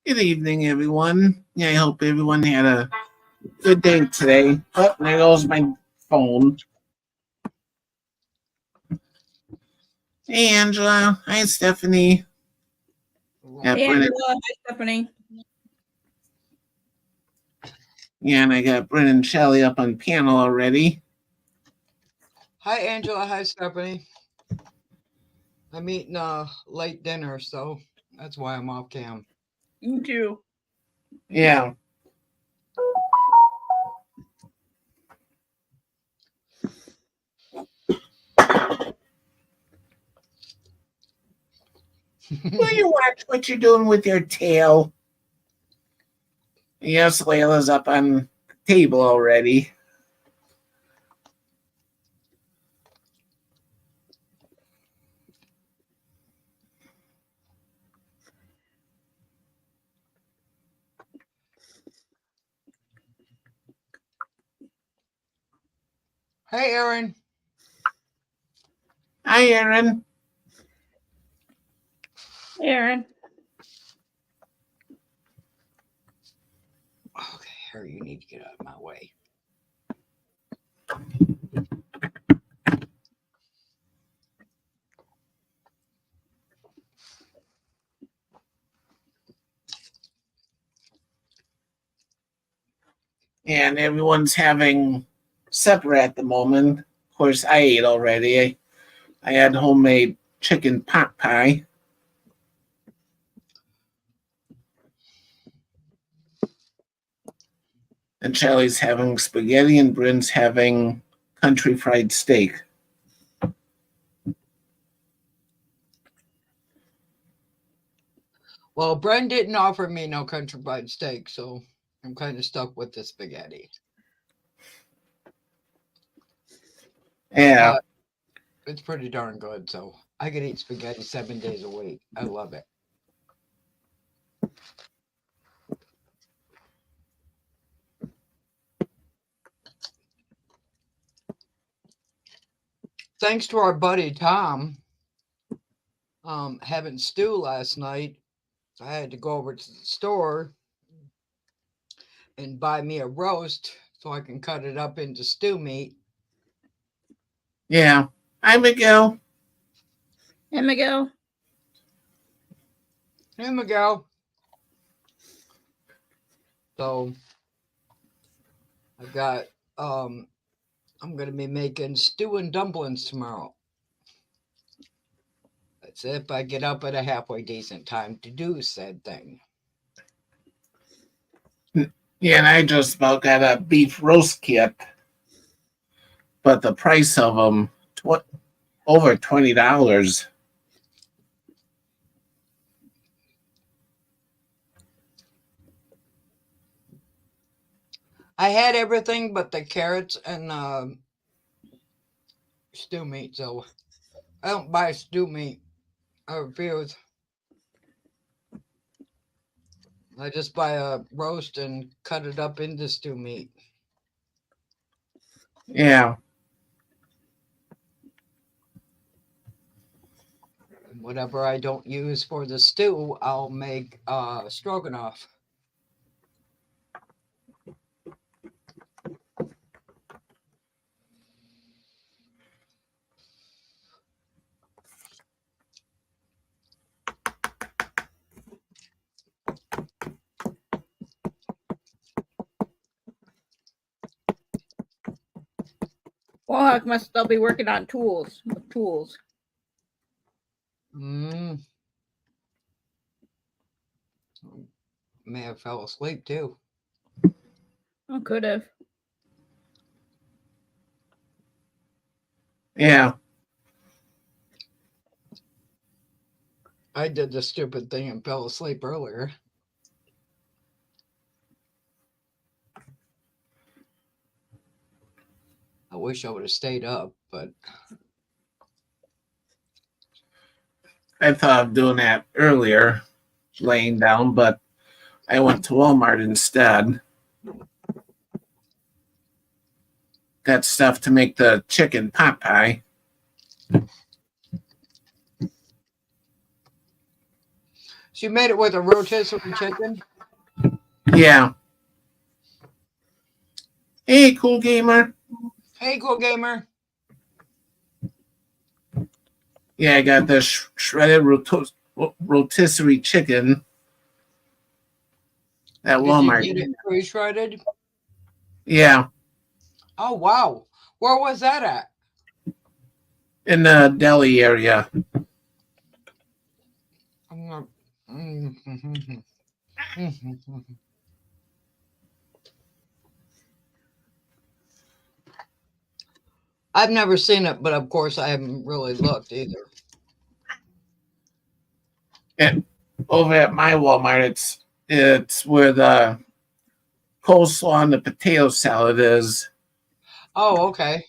Good evening, everyone. Yeah, I hope everyone had a good day today. Oh, there goes my phone. Hey, Angela. Hi, Stephanie. Got Hey, Brennan. Angela. Hi, Stephanie. Yeah, and I got Brennan and Shelley up on panel already. Hi, Angela. Hi, Stephanie. I'm eating late dinner, so that's why I'm off cam. You too. Yeah. Will you watch what you're doing with your tail? Yes, Layla's up on the table already. Hey, Aaron. Hi, Aaron. Hey, Aaron. Okay, Harry, you need to get out of my way. And everyone's having supper at the moment. Of course, I ate already. I had homemade chicken pot pie. And Charlie's having spaghetti, and Bryn's having country fried steak. Well, Bren didn't offer me no country fried steak, so I'm kind of stuck with the spaghetti. Yeah, But it's pretty darn good, so I could eat spaghetti 7 days a week. I love it. Thanks to our buddy Tom having stew last night, I had to go over to the store and buy me a roast so I can cut it up into stew meat. yeah. Hi, Miguel. Hey, Miguel. Here we go. So I got I'm gonna be making stew and dumplings tomorrow. That's if I get up at a halfway decent time to do said thing. Yeah, and I just about got a beef roast kit, but the price of them over $20. I had everything but the carrots and stew meat, so I don't buy stew meat. I refuse. I just buy a roast and cut it up into stew meat. Yeah, Whatever I don't use for the stew, I'll make stroganoff. Mohawk must still be working on tools. Mm. May have fell asleep too. Oh, could have. yeah. I did the stupid thing and fell asleep earlier. I wish I would have stayed up, but I thought of doing that earlier, laying down, but I went to Walmart instead. Got stuff to make the chicken pot pie. She made it with a rotisserie chicken. Yeah. Hey, cool gamer. Hey, cool gamer. Yeah, I got the shredded rotisserie chicken at Did you Walmart. get it pre-shredded? Yeah, Oh, wow. Where was that at? in the deli area. I'm not- Mhm. I've never seen it, but of course I haven't really looked either. And over at my Walmart, it's where the coleslaw and the potato salad is. Oh, okay.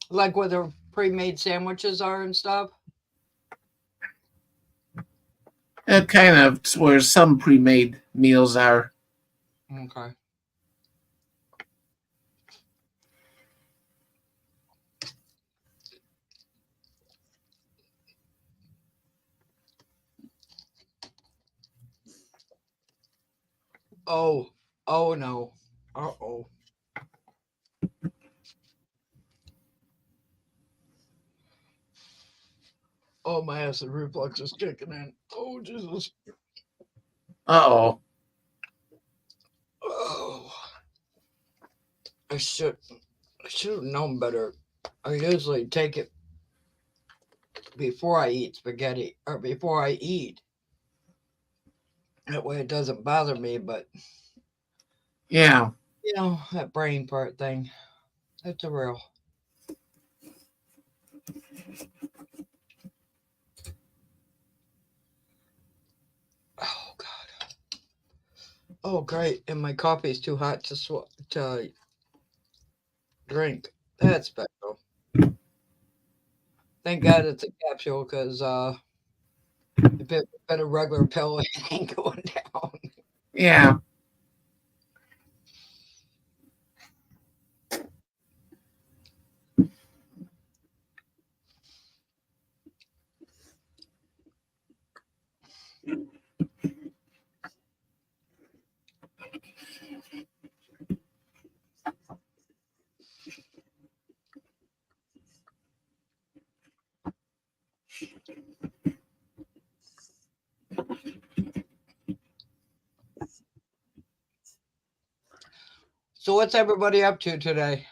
Like where the pre-made sandwiches are and stuff. It kind of where some pre-made meals are. Okay. Oh, oh no. Uh-oh. Oh, my acid reflux is kicking in. Oh, Jesus. Uh-oh. Oh, I should have known better. I usually take it before I eat spaghetti or before I eat. That way it doesn't bother me, but Yeah. you know, that brain part thing, that's a real. Oh God. Oh great, and my coffee's too hot to drink. That's special. Thank God it's a capsule because if it had a regular pill, it ain't going down. Yeah. So what's everybody up to today?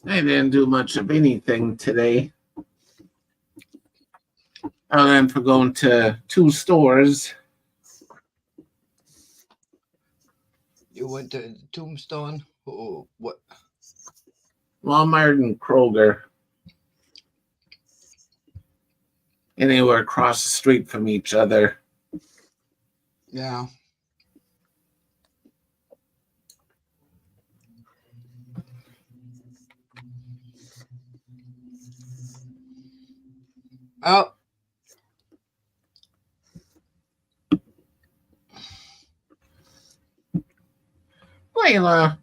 I didn't do much of anything today. Other than for going to 2 stores. You went to Tombstone. Oh, what? Walmart and Kroger. Anywhere across the street from each other. Yeah. Oh, Layla.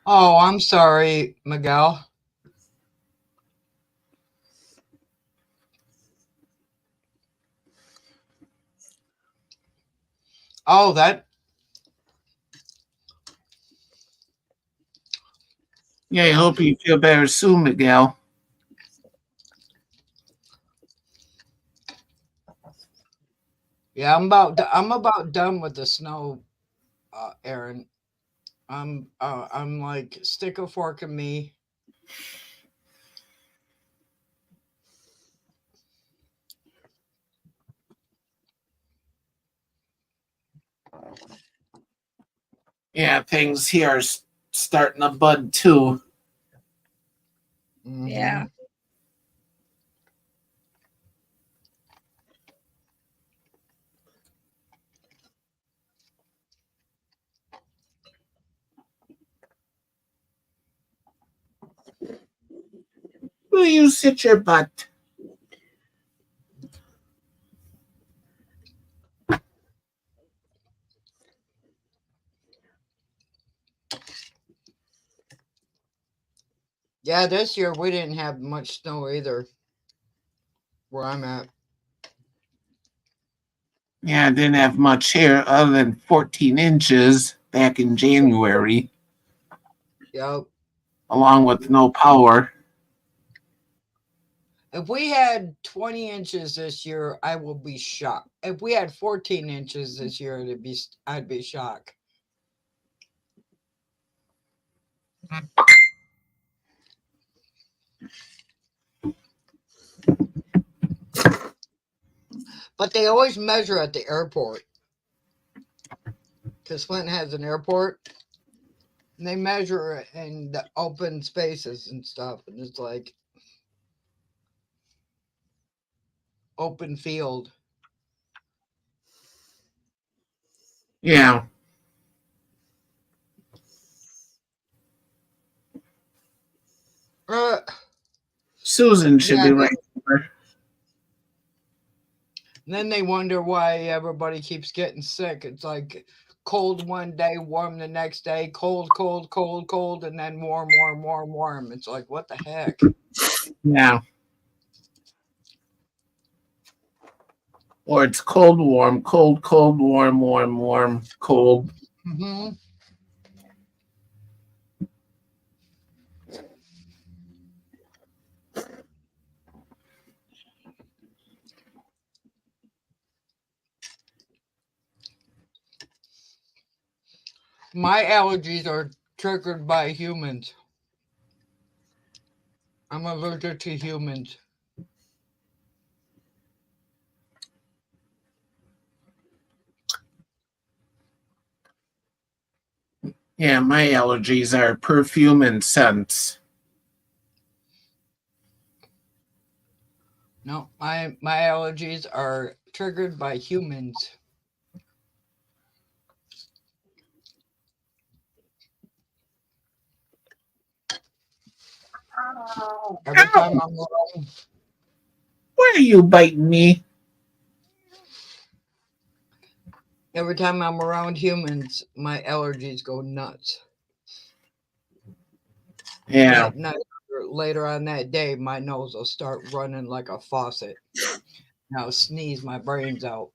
oh, I'm sorry, Miguel. Oh, that. Yeah, I hope you feel better soon, Miguel. Yeah, I'm about done with the snow, Aaron. I'm like stick a fork in me. Yeah, things here are starting to bud too. Mhm. Yeah. Will you sit your butt? Yeah, this year we didn't have much snow either. Where I'm at. Yeah, I didn't have much here other than 14 inches back in January, Yep. along with no power. If we had 20 inches this year, I will be shocked. If we had 14 inches this year, I'd be shocked. But they always measure at the airport. Because Flint has an airport. And they measure it in the open spaces and stuff. And it's like open field. Yeah. Uh, Susan should yeah. be right here. Then they wonder why everybody keeps getting sick. It's like cold one day, warm the next day, cold, cold, cold, cold, and then warm, warm, warm, warm. It's like, what the heck? Yeah. Or it's cold, warm, cold, cold, warm, warm, warm, cold. Mm-hmm. My allergies are triggered by humans. I'm allergic to humans. Yeah, my allergies are perfume and scents. No, my allergies are triggered by humans. Every time Ow! I'm around, Why are you biting me? every time I'm around humans, my allergies go nuts. Yeah. That night, or later on that day, my nose will start running like a faucet. And I'll sneeze my brains out.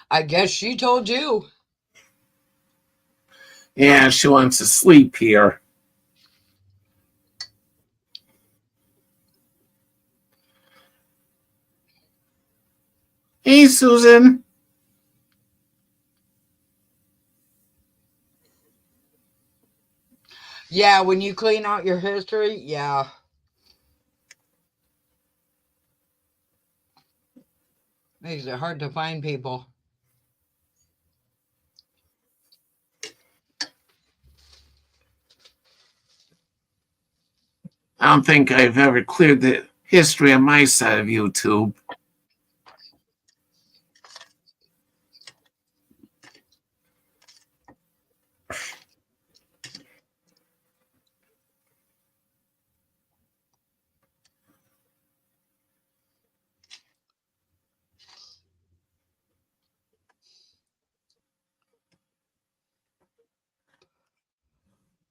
I guess she told you. Yeah, she wants to sleep here. Hey, Susan. Yeah, when you clean out your history, yeah. Makes it hard to find people. I don't think I've ever cleared the history on my side of YouTube.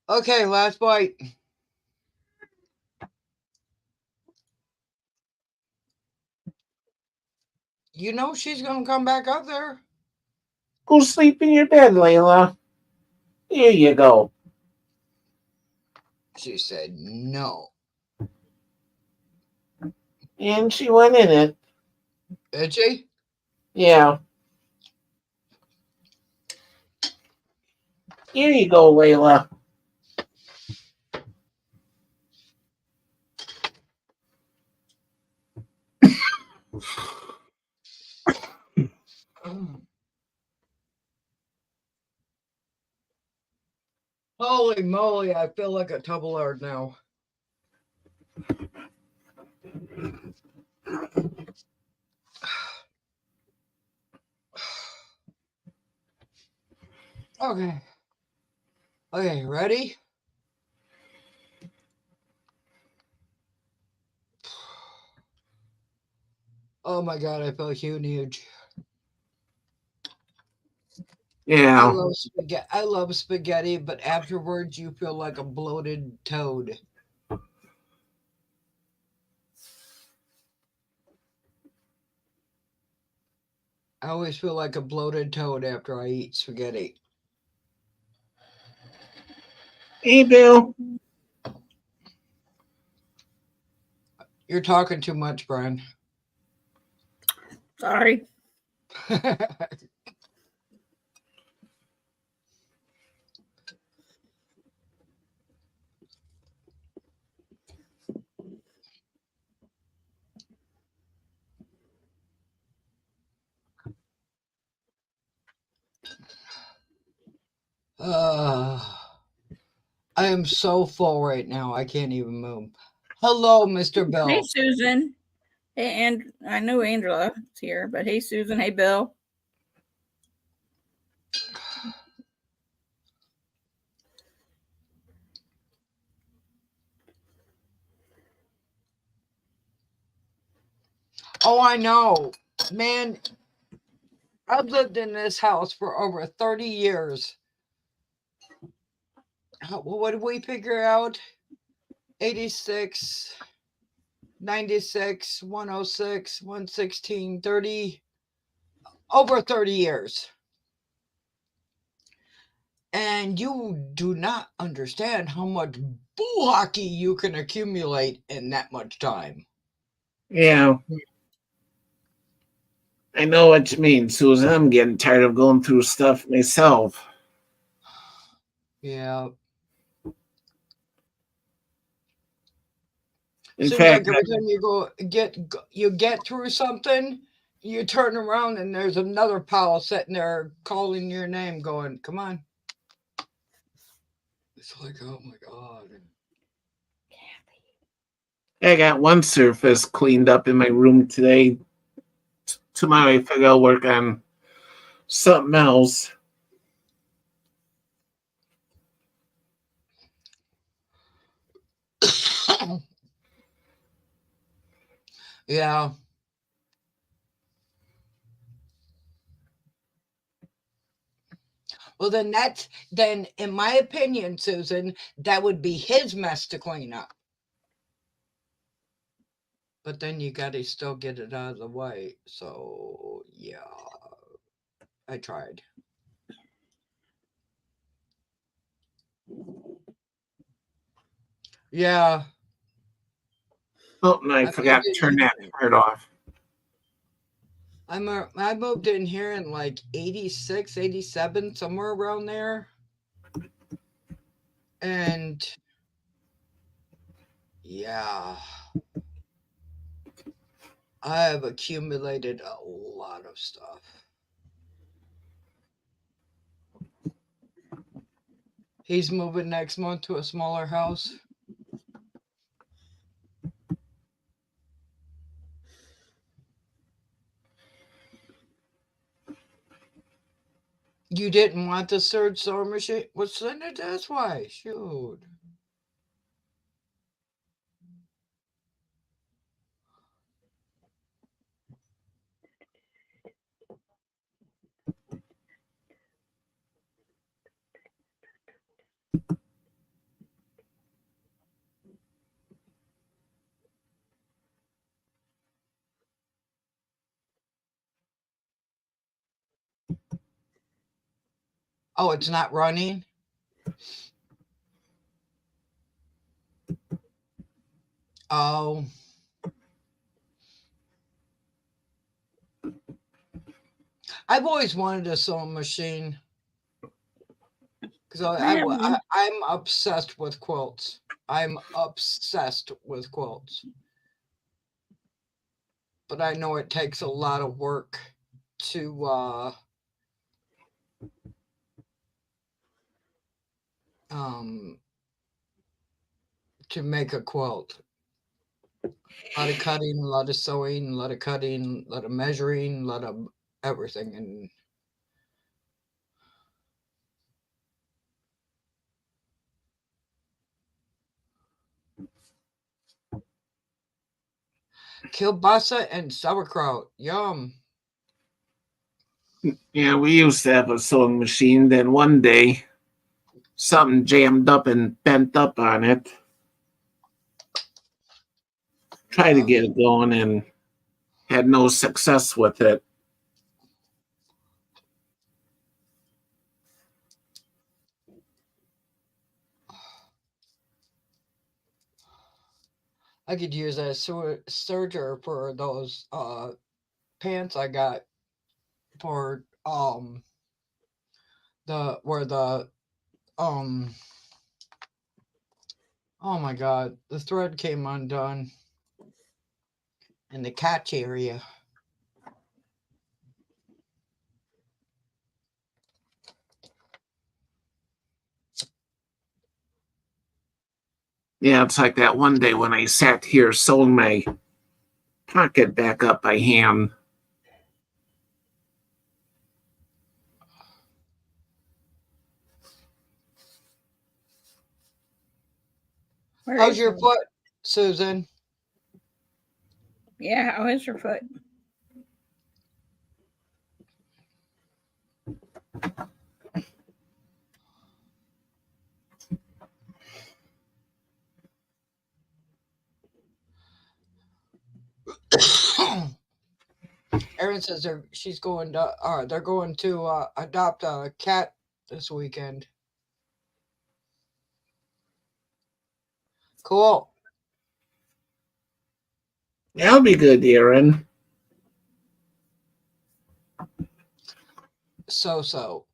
Okay, last bite. You know she's gonna come back up there. Go sleep in your bed, Layla. Here you go. She said no. And she went in it. Did she? Yeah. Here you go, Layla. Holy moly, I feel like a Tumbler now. Okay. Okay, ready? Oh my god, I feel huge. Yeah. I love spaghetti, but afterwards you feel like a bloated toad. I always feel like a bloated toad after I eat spaghetti. Hey, Bill. You're talking too much, Brian. Sorry. I am so full right now. I can't even move. Hello, Mr. Hey, Bill. Susan. Hey, and I know Angela's here, but hey, Susan. Hey, Bill. Oh, I know. Man, I've lived in this house for over 30 years. What did we figure out? 86, 96, 106, 116, 30. Over 30 years. And you do not understand how much bull hockey you can accumulate in that much time. Yeah. I know what you mean, Susan. I'm getting tired of going through stuff myself. Yeah. In Seems like fact, every time you get through something, you turn around and there's another pal sitting there calling your name, going, "Come on." It's like, oh my god. I got one surface cleaned up in my room today. Tomorrow I figure I'll work on something else. Yeah. Well, then in my opinion, Susan, that would be his mess to clean up. But then you got to still get it out of the way. So, yeah, I tried. Yeah. Oh, no, I I forgot moved to in turn that here. part off. I moved in here in like 86, 87, somewhere around there. And yeah, I have accumulated a lot of stuff. He's moving next month to a smaller house. You didn't want the surge sewing machine? Well, send it this way. Shoot. Oh, it's not running? Oh. I've always wanted a sewing machine because I have one. I'm obsessed with quilts. I'm obsessed with quilts. But I know it takes a lot of work to um to make a quilt. A lot of cutting, a lot of sewing, a lot of cutting, a lot of measuring, a lot of everything. And kielbasa and sauerkraut. Yum. Yeah, we used to have a sewing machine. Then one day, something jammed up and bent up on it. Tried to Yeah. get it going and had no success with it. I could use a serger for those pants I got for the where the um oh my god, the thread came undone in the catch area. Yeah, it's like that one day when I sat here sewing my pocket back up by hand. Where How's is your her? foot, Susan? Yeah, how is her foot? Erin says they're going to adopt a cat this weekend. Cool. That'll be good, Aaron. So.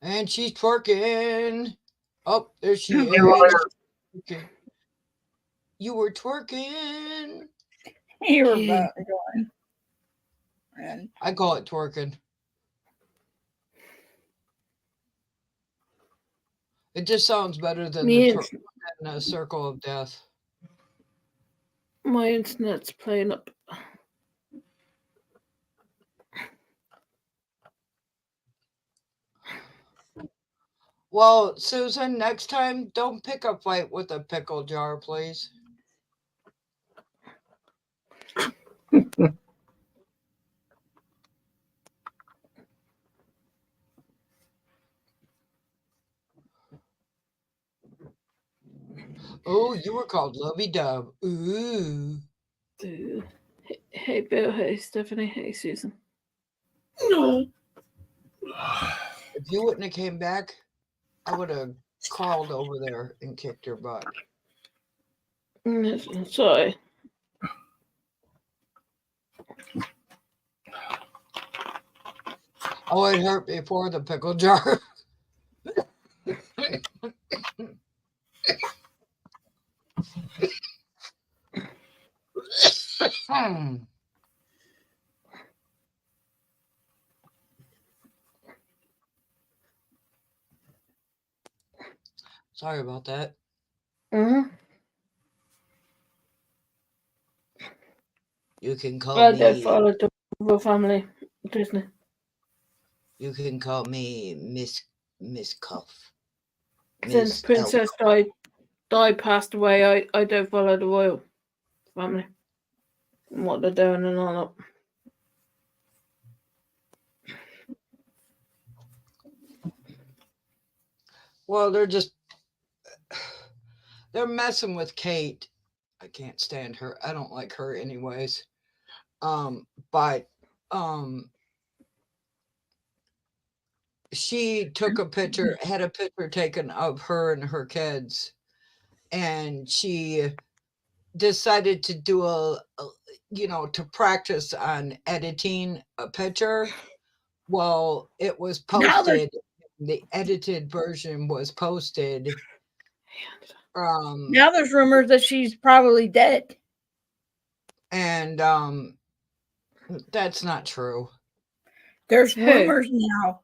And she's twerking. Oh, there she is. Okay. You were twerking. You were about to go in. And I call it twerking. It just sounds better than than a circle of death. My internet's playing up. Well, Susan, next time don't pick a fight with a pickle jar, please. Oh, you were called Lovey Dove. Ooh. Hey, Bill. Hey, Stephanie. Hey, Susan. No. If you wouldn't have came back, I would have crawled over there and kicked your butt. Sorry. Oh, it hurt before the pickle jar. Sorry about that. Mm-hmm. You can call I me. don't follow the royal family, Disney. You can call me Miss Cuff. Since Princess Di passed away, I don't follow the royal family and what they're doing and all that. Well, they're messing with Kate. I can't stand her. I don't like her anyways. But she took had a picture taken of her and her kids, and she decided to do to practice on editing a picture. Well, it was posted. The edited version was posted. now there's rumors that she's probably dead. And that's not true. There's rumors now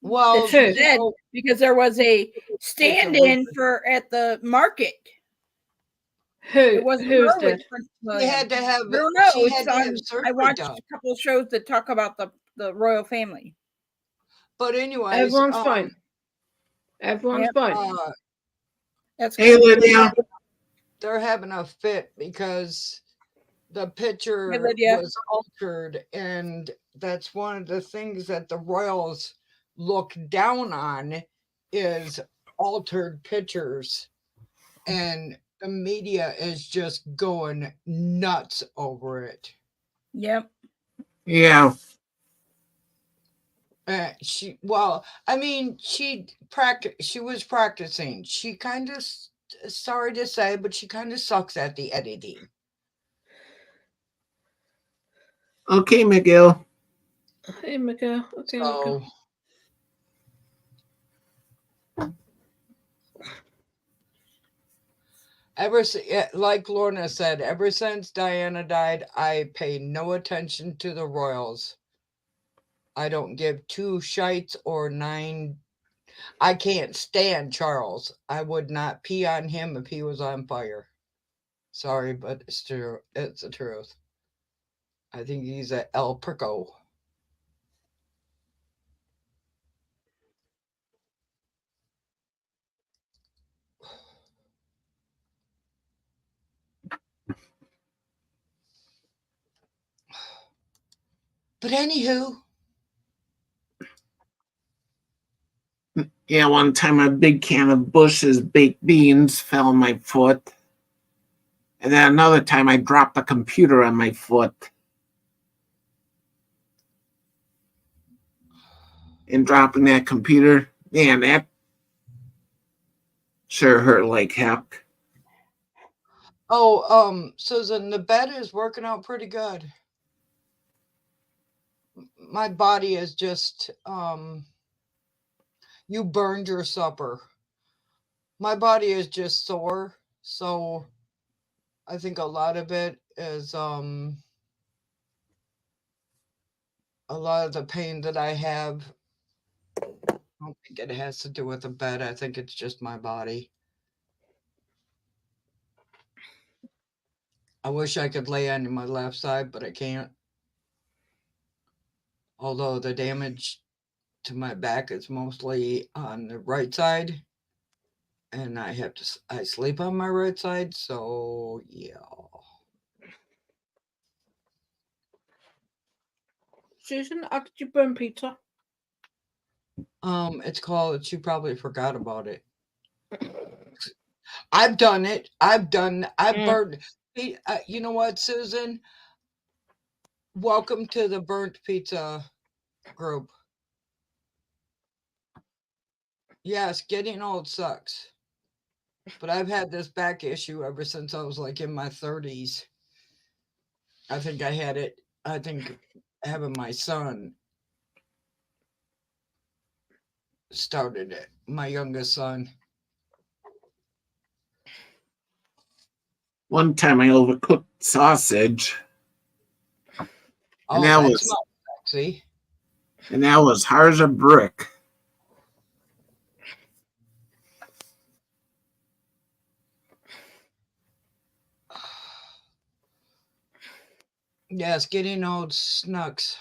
Well, It's who? Said, because there was a stand-in for at the market. It wasn't Who's her, it was dead? Prince she William. had to have. I don't know. She It's had to have on. I surgery watched done. a couple of shows that talk about the royal family. But anyways, Everyone's fine. Everyone's Yep. fine. That's Hey, good. Lydia. They're having a fit because the picture Hey, Lydia. was altered, and that's one of the things that the royals look down on is altered pictures, and the media is just going nuts over it. Yep. Yeah. She was practicing. She kind of, sorry to say, but she kind of sucks at the editing. Okay, Miguel. Hey, Miguel. Okay, So, like Lorna said, ever since Diana died, I pay no attention to the royals. I don't give two shites or nine. I can't stand Charles. I would not pee on him if he was on fire. Sorry, but it's true. It's the truth. I think he's a El Prico. But anywho, Yeah, one time a big can of Bush's baked beans fell on my foot. And then another time I dropped the computer on my foot. And dropping that computer, man, that sure hurt like heck. Susan, the bed is working out pretty good. My body is just, you burned your supper. My body is just sore, so I think a lot of it is, a lot of the pain that I have. I don't think it has to do with the bed. I think it's just my body. I wish I could lay on my left side, but I can't. Although the damage to my back is mostly on the right side, and I sleep on my right side, so yeah. Susan, how did you burn pizza? It's called, you probably forgot about it. I've done it. I've burned. You know what, Susan? Welcome to the burnt pizza group. Yes, getting old sucks. But I've had this back issue ever since I was like in my 30s. I think having my son started it. My youngest son. One time I overcooked sausage. Oh, that that was- smells sexy. And that was hard as a brick. Yes, getting old snucks.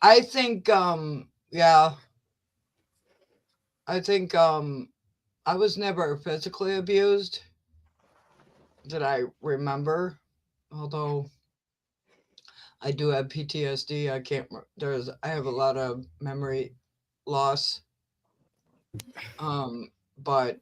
I think yeah. I think I was never physically abused that I remember, although I do have PTSD. I have a lot of memory loss. But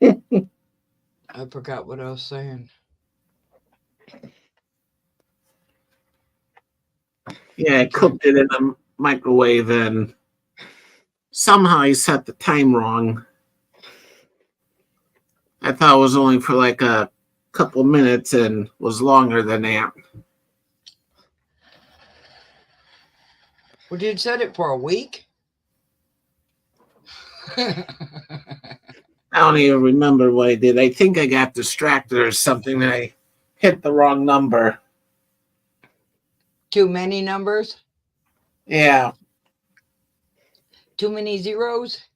I forgot what I was saying. Yeah, I cooked it in the microwave and somehow I set the time wrong. I thought it was only for like a couple minutes and was longer than that. Well, did you set it for a week? I don't even remember what I did. I think I got distracted or something. And I hit the wrong number. Too many numbers? Yeah. Too many zeros?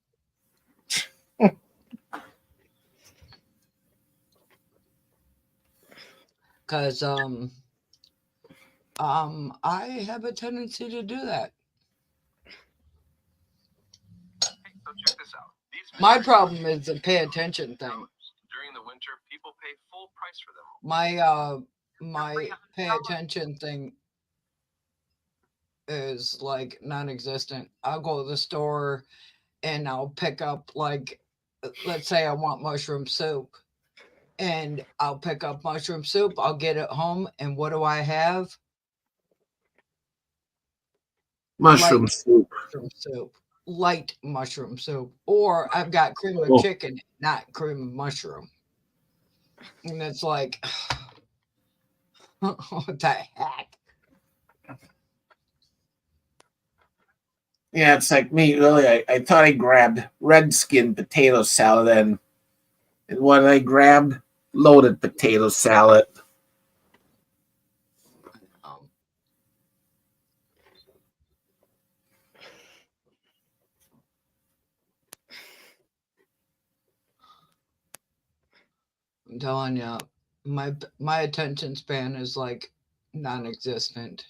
Because I have a tendency to do that. So check this out. My problem is the pay attention thing. During the winter, people pay full price for them. My pay attention thing is like non-existent. I'll go to the store and I'll pick up, like, let's say I want mushroom soup, and I'll pick up mushroom soup. I'll get it home, and what do I have? Mushroom Light soup. mushroom soup. Light mushroom soup. Or I've got cream of Oh. chicken, not cream of mushroom. And it's like, what the heck? Yeah, it's like me earlier. I thought I grabbed red skin potato salad, and what I grabbed? Loaded potato salad. Um, I'm telling you, my attention span is like non-existent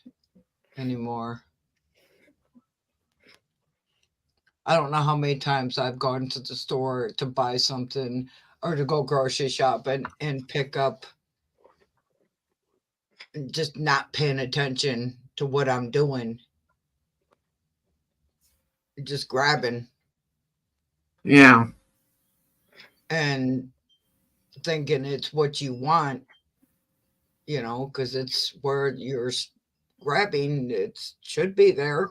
anymore. I don't know how many times I've gone to the store to buy something or to go grocery shopping and pick up, just not paying attention to what I'm doing, just grabbing Yeah. and thinking it's what you want, because it's where you're grabbing. It should be there,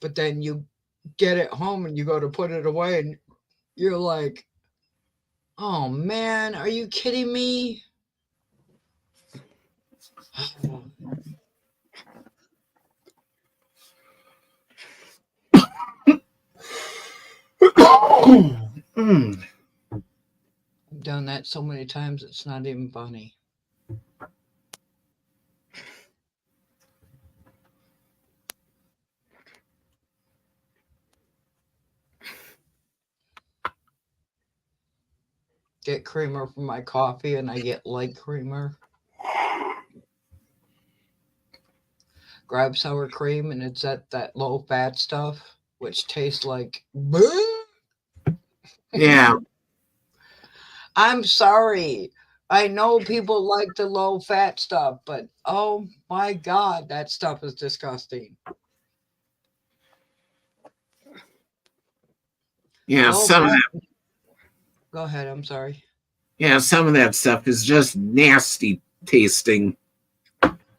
but then you get it home and you go to put it away and you're like, oh man, are you kidding me? Mm. I've done that so many times it's not even funny. Get creamer for my coffee and I get light creamer. Grab sour cream and it's that low fat stuff, which tastes like Yeah. I'm sorry. I know people like the low fat stuff, but oh my God, that stuff is disgusting. Yeah. Low Some of fat. that. Go ahead. I'm sorry. Yeah. Some of that stuff is just nasty tasting.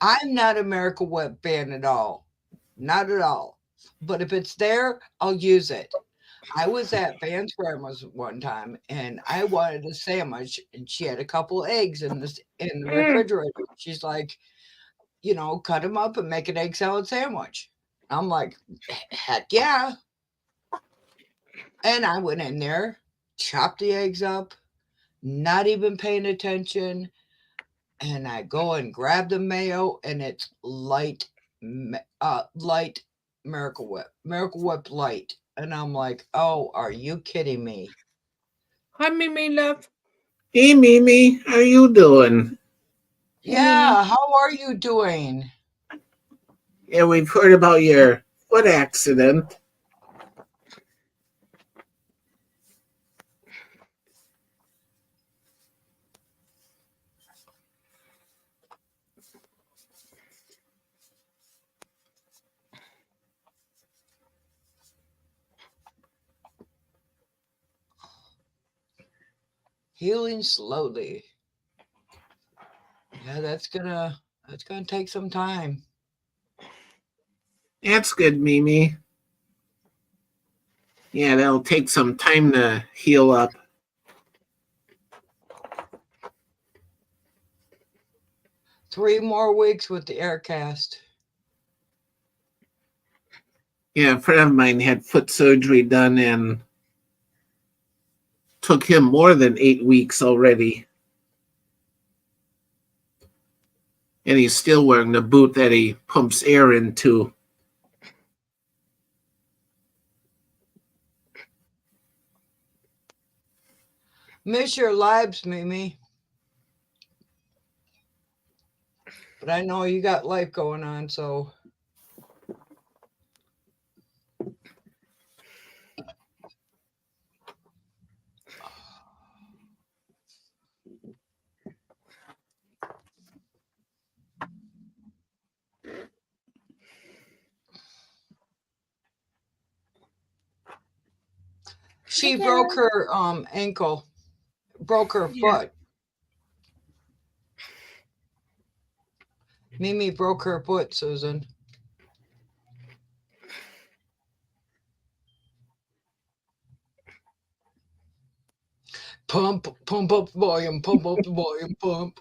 I'm not a Miracle Whip fan at all. Not at all. But if it's there, I'll use it. I was at Van's grandma's one time and I wanted a sandwich and she had a couple eggs in the refrigerator. She's like, cut them up and make an egg salad sandwich. I'm like, heck yeah. And I went in there, chopped the eggs up, not even paying attention. And I go and grab the mayo and it's light Miracle Whip light. And I'm like, oh, are you kidding me? Hi, Mimi, love. Hey, Mimi, how you doing? Yeah, how are you doing? Yeah, we've heard about your foot accident. Healing slowly. Yeah, that's gonna take some time. That's good, Mimi. Yeah, that'll take some time to heal up. 3 more weeks with the air cast. Yeah, a friend of mine had foot surgery done in took him more than 8 weeks already. And he's still wearing the boot that he pumps air into. Miss your lives, Mimi. But I know you got life going on, so. She broke her ankle, broke her foot. Mimi broke her foot, Susan. Pump up the volume, pump up the volume, pump.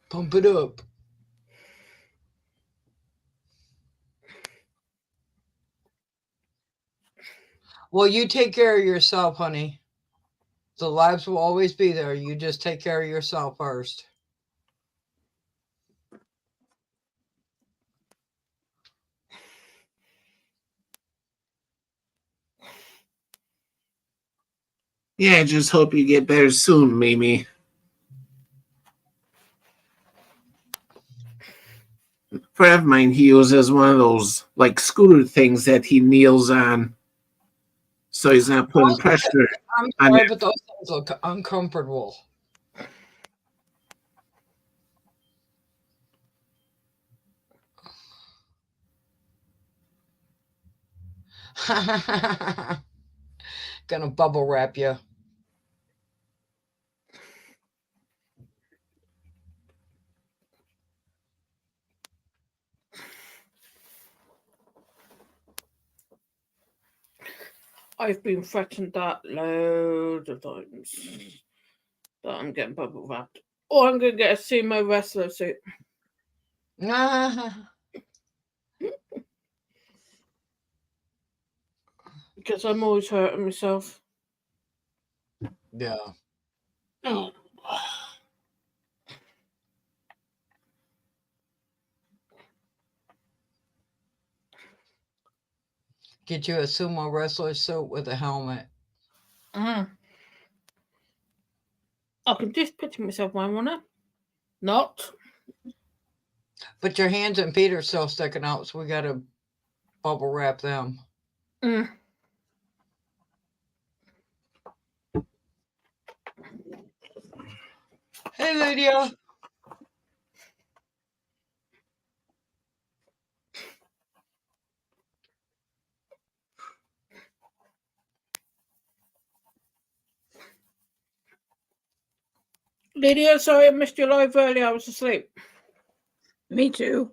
Pump it up. Well, you take care of yourself, honey. The lives will always be there. You just take care of yourself first. Yeah, I just hope you get better soon, Mimi. A friend of mine, he uses one of those like scooter things that he kneels on, so he's not putting pressure I'm on sorry, it. but those things look uncomfortable. Gonna bubble wrap you. I've been threatened that loads of times that I'm getting bubble wrapped. Or I'm going to get a sumo wrestler suit. Because I'm always hurting myself. Yeah. Oh. Get you a sumo wrestler suit with a helmet. I can just picture myself wearing one. Not. But your hands and feet are still sticking out, so we gotta bubble wrap them. Hey, Lydia. Lydia, sorry I missed your live earlier. I was asleep. Me too.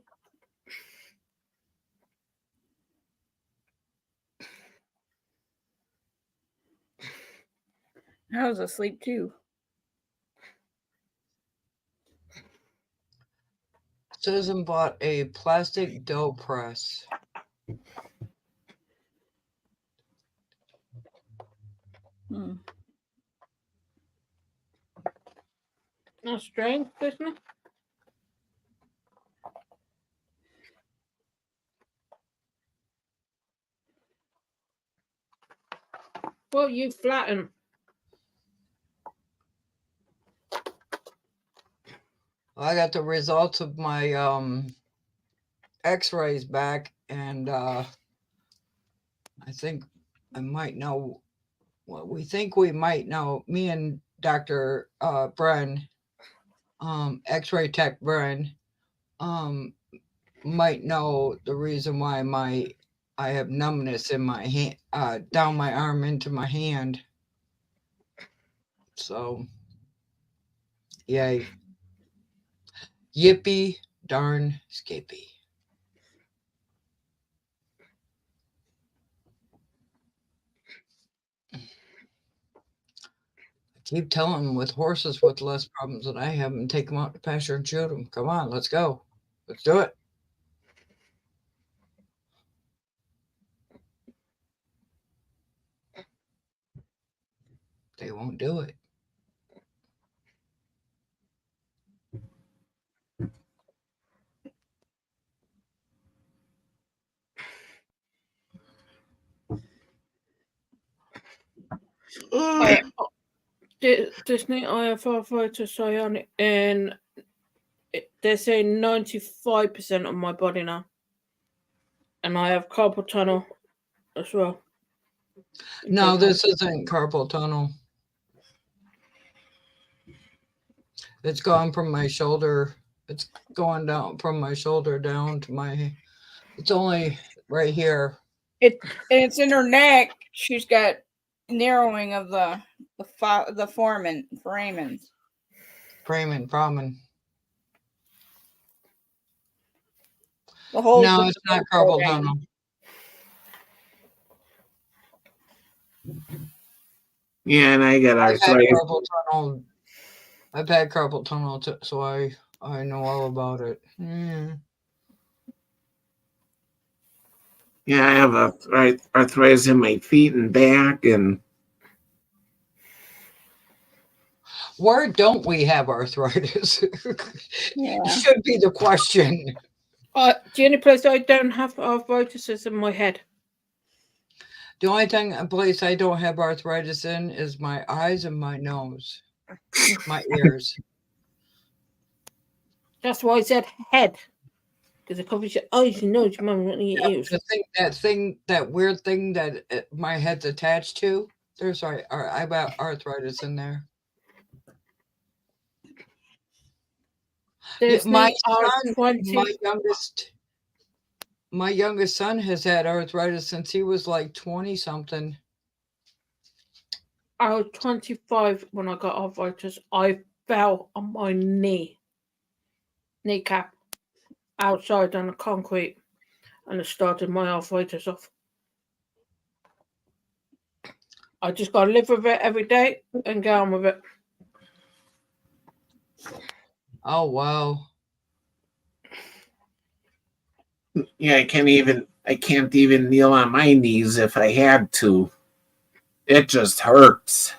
I was asleep too. Susan bought a plastic dough press. That's strange, isn't it? Well, you flatten. I got the results of my x-rays back, and I think I might know what we think we might know. Me and Dr. Bren, x-ray tech Bren, might know the reason why I have numbness in my hand, down my arm into my hand. So, yay. Yippee darn skippy. I keep telling them with horses with less problems than I have and take them out to pasture and shoot them. Come on, let's go. Let's do it. It won't do it. Disney, I have arthritis ionic, and they're saying 95% of my body now. And I have carpal tunnel as well. No, this isn't carpal tunnel. It's gone from my shoulder. It's going down from my shoulder down to my. It's only right here. It's in her neck. She's got narrowing of the foramens. Foramen. The whole No, it's not carpal tunnel. Yeah, and I got arthritis. I've had carpal tunnel, so I know all about it. Yeah, I have arthritis in my feet and back, and where don't we have arthritis? Yeah. Should be the question. The only place I don't have arthritis is in my head. The only place I don't have arthritis in is my eyes and my nose, my ears. That's why I said head, because it covers your eyes and nose, your your ears. That weird thing that my head's attached to. There's I've got arthritis in there. My youngest son has had arthritis since he was like 20 something. I was 25 when I got arthritis. I fell on my kneecap, outside on the concrete, and it started my arthritis off. I just got to live with it every day and get on with it. Oh, wow. yeah, I can't even kneel on my knees if I had to. It just hurts.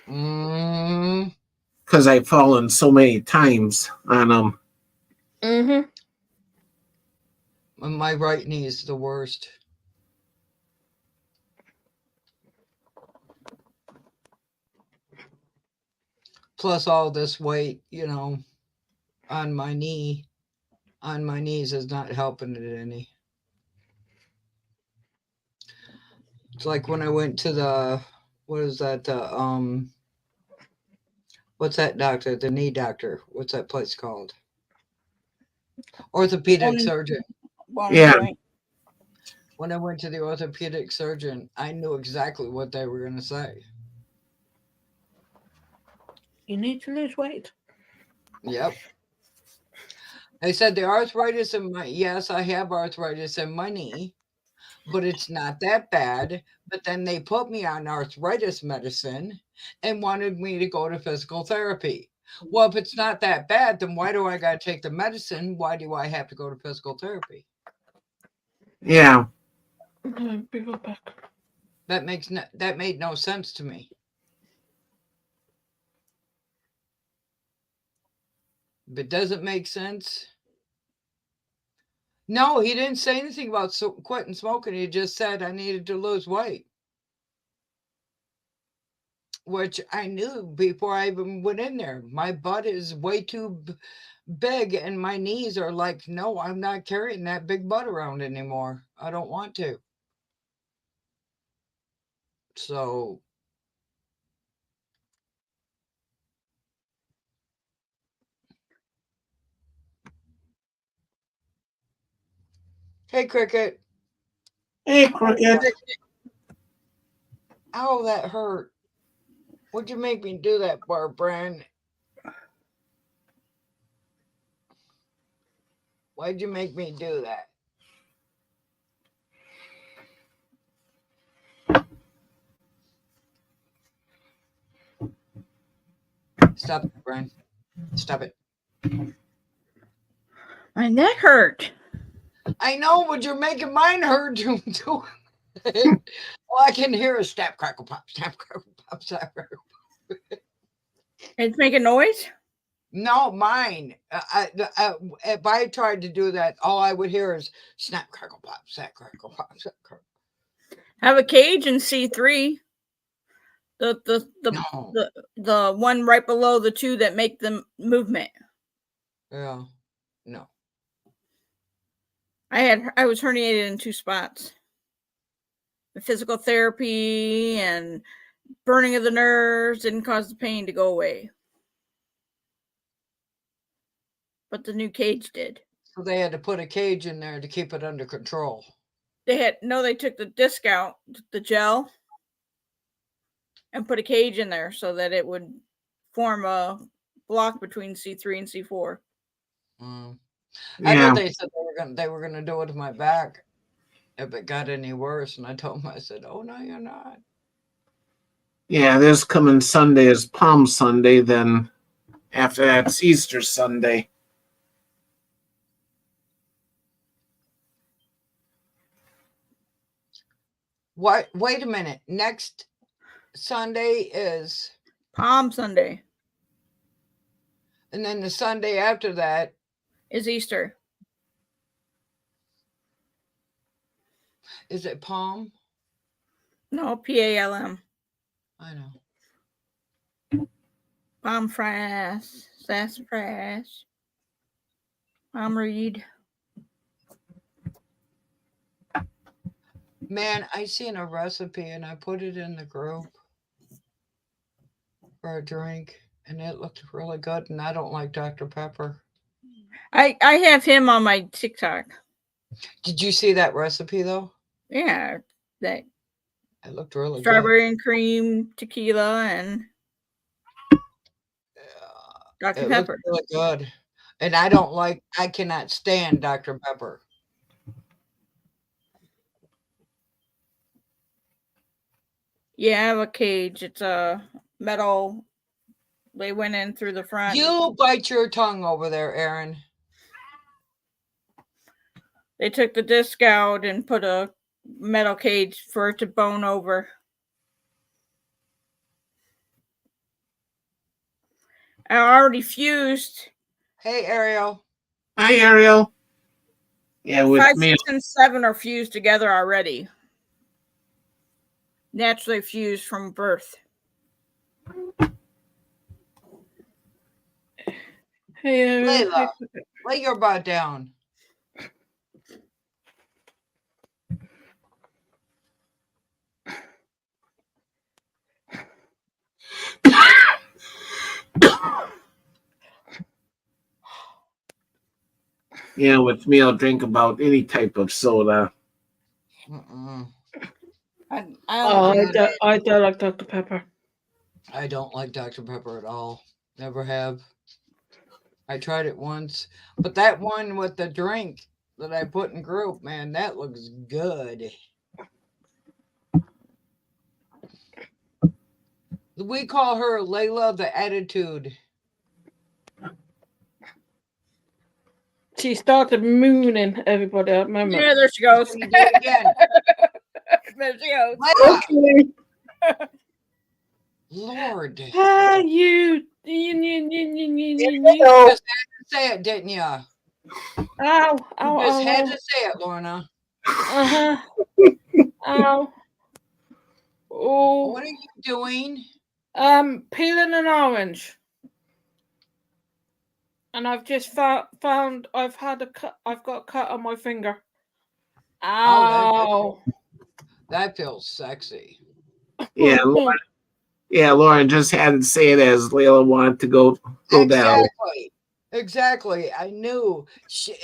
Because I've fallen so many times on them. Mm-hmm. My right knee is the worst. Plus all this weight, on my knees is not helping it any. It's like when I went to what's that doctor? The knee doctor. What's that place called? Orthopedic surgeon. Yeah. When I went to the orthopedic surgeon, I knew exactly what they were going to say. You need to lose weight. Yep. They said the arthritis yes, I have arthritis in my knee, but it's not that bad. But then they put me on arthritis medicine and wanted me to go to physical therapy. Well, if it's not that bad, then why do I got to take the medicine? Why do I have to go to physical therapy? Yeah. Be right back. That made no sense to me. If it doesn't make sense. No, he didn't say anything about quitting smoking. He just said I needed to lose weight. Which I knew before I even went in there. My butt is way too big and my knees are like, no, I'm not carrying that big butt around anymore. I don't want to. So hey, Cricket. Hey, Cricket. Ow, that hurt. What'd you make me do that, Barbara? Why'd you make me do that? Stop it, Brian. Stop it. My neck hurt. I know, but you're making mine hurt too. Well, I can hear a snap, crackle, pop, snap, crackle, pop, snap, crackle, pop. It's making noise? No, mine. If I tried to do that, all I would hear is snap, crackle, pop, snap, crackle, pop, snap, crackle. Have a cage in C3. No. The one right below the two that make the movement. Yeah. No. I was herniated in 2 spots. The physical therapy and burning of the nerves didn't cause the pain to go away. But the new cage did. So they had to put a cage in there to keep it under control. They took the disc out, the gel, and put a cage in there so that it would form a block between C3 and C4. I Yeah. thought they said they were gonna do it to my back if it got any worse, and I told them, I said, "Oh no, you're not." Yeah, this coming Sunday is Palm Sunday. Then after that's Easter Sunday. What? Wait a minute. Next Sunday is, Palm Sunday and then the Sunday after that is Easter. is it Palm? No, PALM. I know. Palm Frass, Sassafras, Palm Reed. Man, I seen a recipe and I put it in the group for a drink, and it looked really good. And I don't like Dr. Pepper. I have him on my TikTok. Did you see that recipe though? Yeah, that It looked really strawberry and cream tequila and good. Dr. It Pepper. looked really good. And I cannot stand Dr. Pepper. Yeah, I have a cage. It's a metal. They went in through the front. You bite your tongue over there, Aaron. They took the disc out and put a metal cage for it to bone over. I already fused. Hey, Ariel. Hi, Ariel. Yeah, with 5, me. 6, and 7 are fused together already. Naturally fused from birth. Hey, Layla, lay your butt down. Yeah, with me, I'll drink about any type of soda. I don't like Dr. Pepper. I don't like Dr. Pepper at all. Never have. I tried it once, but that one with the drink that I put in group, man, that looks good. We call her Layla the Attitude. She started mooning everybody at the moment. Yeah, there she goes. Can you do it again? There she goes. Layla. Lord. Ah, you. Just had to say it, didn't you? Ow, You ow, just ow, had ow. to say it, Lorna. Uh-huh. Ow. Oh. What are you doing? Peeling an orange. And I've just found I've got a cut on my finger. Ow. That feels sexy. Yeah, Lauren. Yeah, Lauren just had to say it as Layla wanted to go down. Exactly. I knew.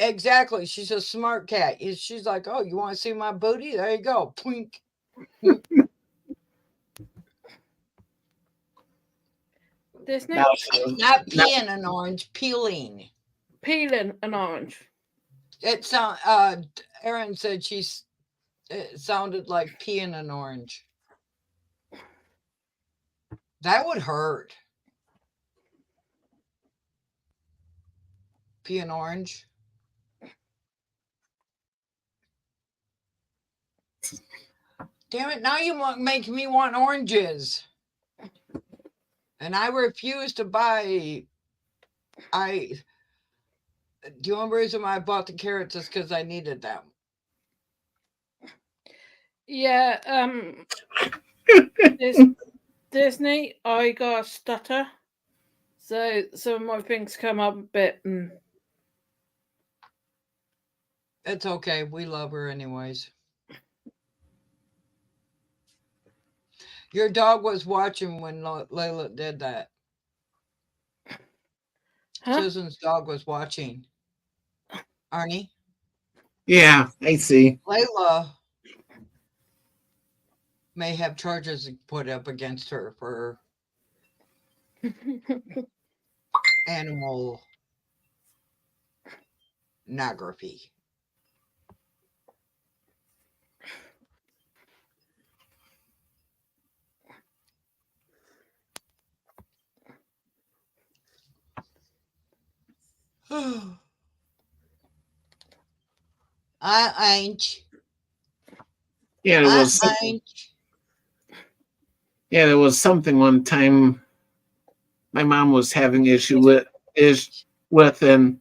Exactly. She's a smart cat. She's like, oh, you want to see my booty? There you go. Twink. There's no Not peeing an orange, peeling. Peeling an orange. It Erin said it sounded like peeing an orange. That would hurt. Pee an orange. Damn it, now you make me want oranges. And I refuse to buy. Do you want the reason why I bought the carrots is because I needed them. Yeah, Disney, I got a stutter. So some of my things come up a bit. It's okay. We love her anyways. Your dog was watching when Layla did that. Huh? Susan's dog was watching. Arnie? Yeah, I see. Layla may have charges put up against her for animal pornography. I ain't. Yeah, there was I ain't. yeah, there was something one time my mom was having issue with and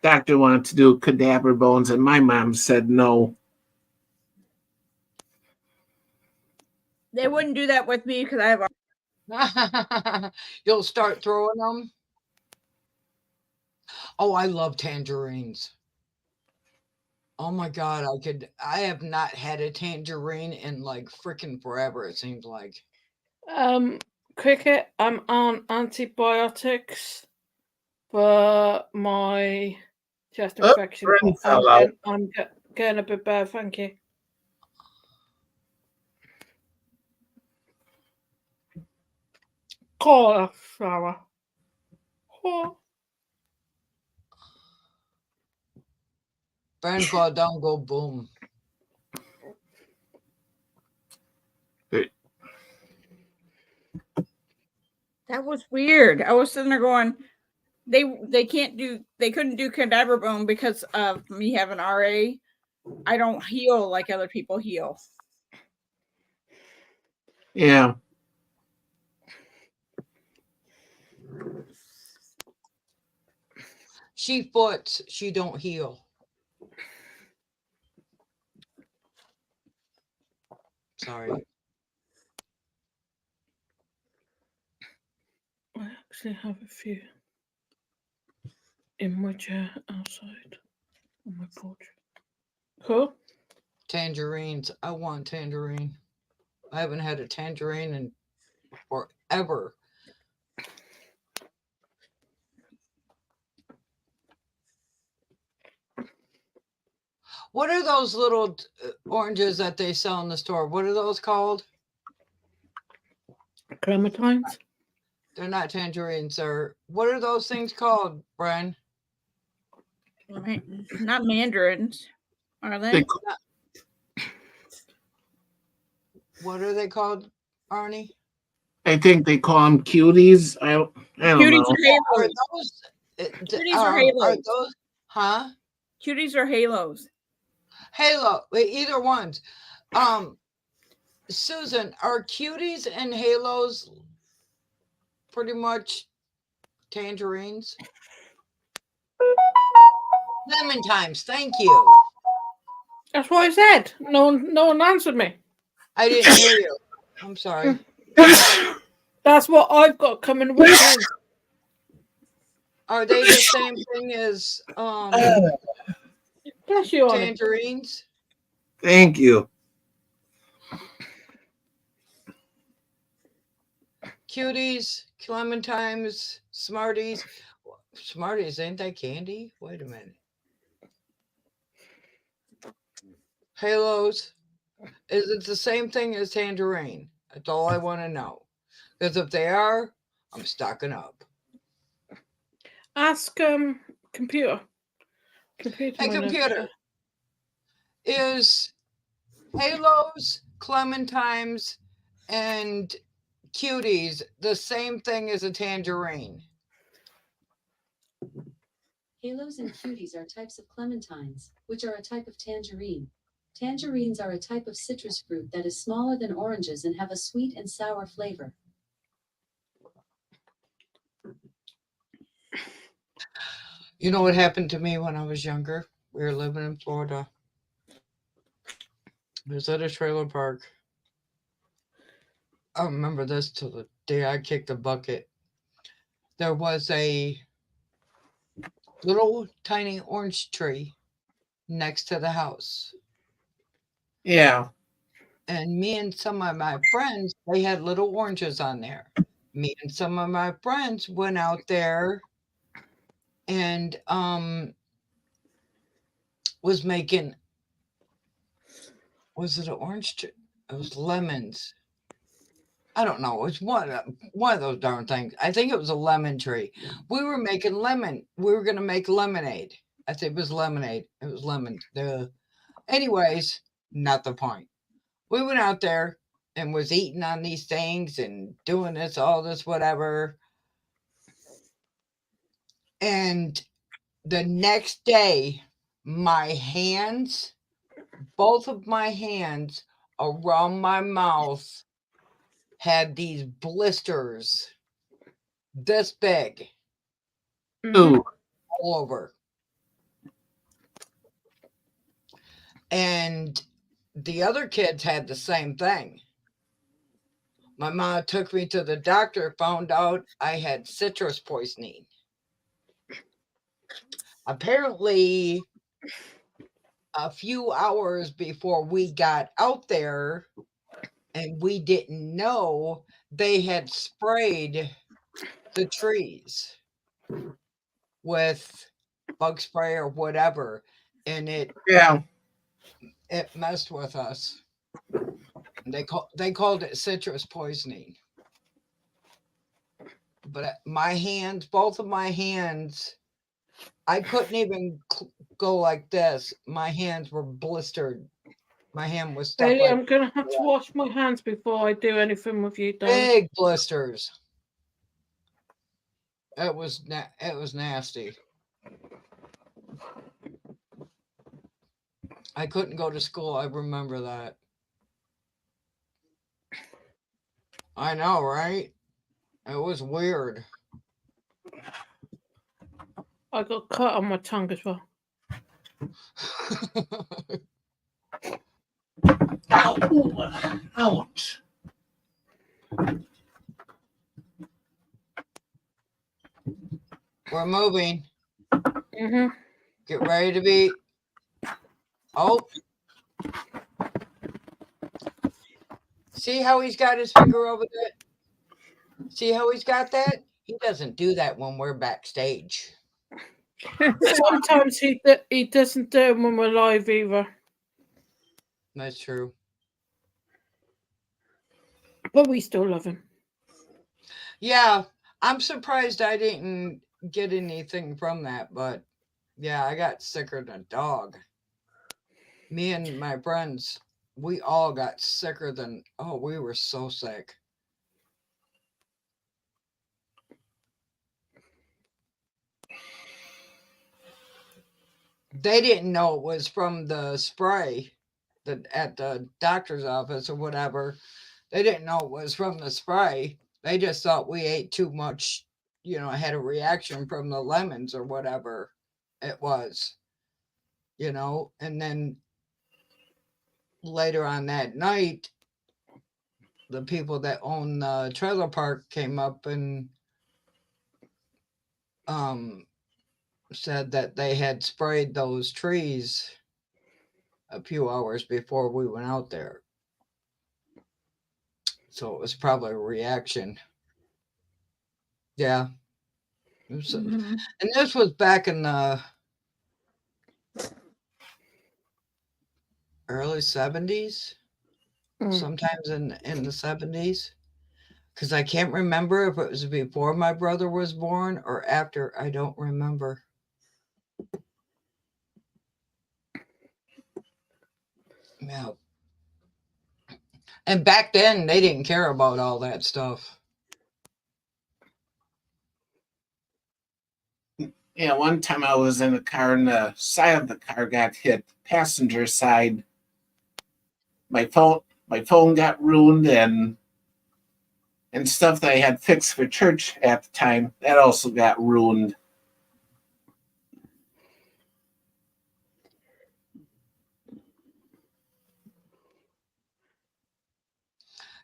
doctor wanted to do cadaver bones and my mom said no. They wouldn't do that with me because I have. You'll start throwing them. Oh, I love tangerines. Oh my god, I have not had a tangerine in like freaking forever, it seems like. Cricket, I'm on antibiotics for my chest infection. Brain fell out. I'm getting a bit better, thank you. Cauliflower. Oh. Burn fall down, go boom. That was weird. I was sitting there going, they couldn't do cadaver bone because of me having RA. I don't heal like other people heal. Yeah. She foots, she don't heal. Sorry. I actually have a few in my chair outside on my porch. Cool. Tangerines. I want tangerine. I haven't had a tangerine in forever. What are those little oranges that they sell in the store? What are those called? Clementines? They're not tangerines, sir. What are those things called, Brian? Not mandarins, are they? What are they called, Arnie? I think they call them cuties. I don't Cuties know. or halos. Are those? Cuties or halos? Are those? Huh? Cuties or halos? Halo. Either ones. Susan, are cuties and halos pretty much tangerines? Lemon times. Thank you. That's what I said. No one answered me. I didn't hear you. I'm sorry. That's what I've got coming with me. Are they the same thing as Bless you, Arnie. tangerines? Thank you. Cuties, clementines, Smarties. Smarties, ain't that candy? Wait a minute. Halos. Is it the same thing as tangerine? That's all I want to know. Because if they are, I'm stocking up. Ask computer. Hey, computer. Is halos, clementines, and cuties the same thing as a tangerine? Halos and cuties are types of clementines, which are a type of tangerine. Tangerines are a type of citrus fruit that is smaller than oranges and have a sweet and sour flavor. You know what happened to me when I was younger? We were living in Florida. I was at a trailer park. I remember this till the day I kicked the bucket. There was a little tiny orange tree next to the house. Yeah. And me and some of my friends, they had little oranges on there. Me and some of my friends went out there and was making, was it an orange tree? It was lemons. I don't know. It was one of those darn things. I think it was a lemon tree. We were making lemon. We were gonna make lemonade. I think it was lemonade. It was lemon. Anyways, not the point. We went out there and was eating on these things and doing this, all this, whatever. And the next day, my hands, both of my hands around my mouth had these blisters this big Ooh. all over. And the other kids had the same thing. My mom took me to the doctor, found out I had citrus poisoning. Apparently, a few hours before we got out there, and we didn't know, they had sprayed the trees with bug spray or whatever, and it Yeah. messed with us. They called it citrus poisoning. But my hands, both of my hands, I couldn't even go like this. My hands were blistered. My hand was stuck Bailey, like I'm gonna have to wash my hands before I do anything with you, Dave. big blisters. It was nasty. I couldn't go to school. I remember that. I know, right? It was weird. I got cut on my tongue as well. Ow. Ouch. We're moving. Mm-hmm. Get ready to be. Oh. See how he's got his finger over there? See how he's got that? He doesn't do that when we're backstage. Sometimes he doesn't do it when we're live either. That's true. But we still love him. Yeah, I'm surprised I didn't get anything from that, but yeah, I got sicker than a dog. Me and my friends, we all got sicker than, oh, we were so sick. They didn't know it was from the spray at the doctor's office or whatever. They didn't know it was from the spray. They just thought we ate too much, had a reaction from the lemons or whatever it was, and then later on that night, the people that own the trailer park came up and said that they had sprayed those trees a few hours before we went out there. So it was probably a reaction. Yeah. And this was back in the early 70s, sometimes in the 70s. Because I can't remember if it was before my brother was born or after. I don't remember. Yeah. And back then, they didn't care about all that stuff. Yeah, one time I was in a car and the side of the car got hit, passenger side. My phone got ruined and stuff that I had fixed for church at the time, that also got ruined.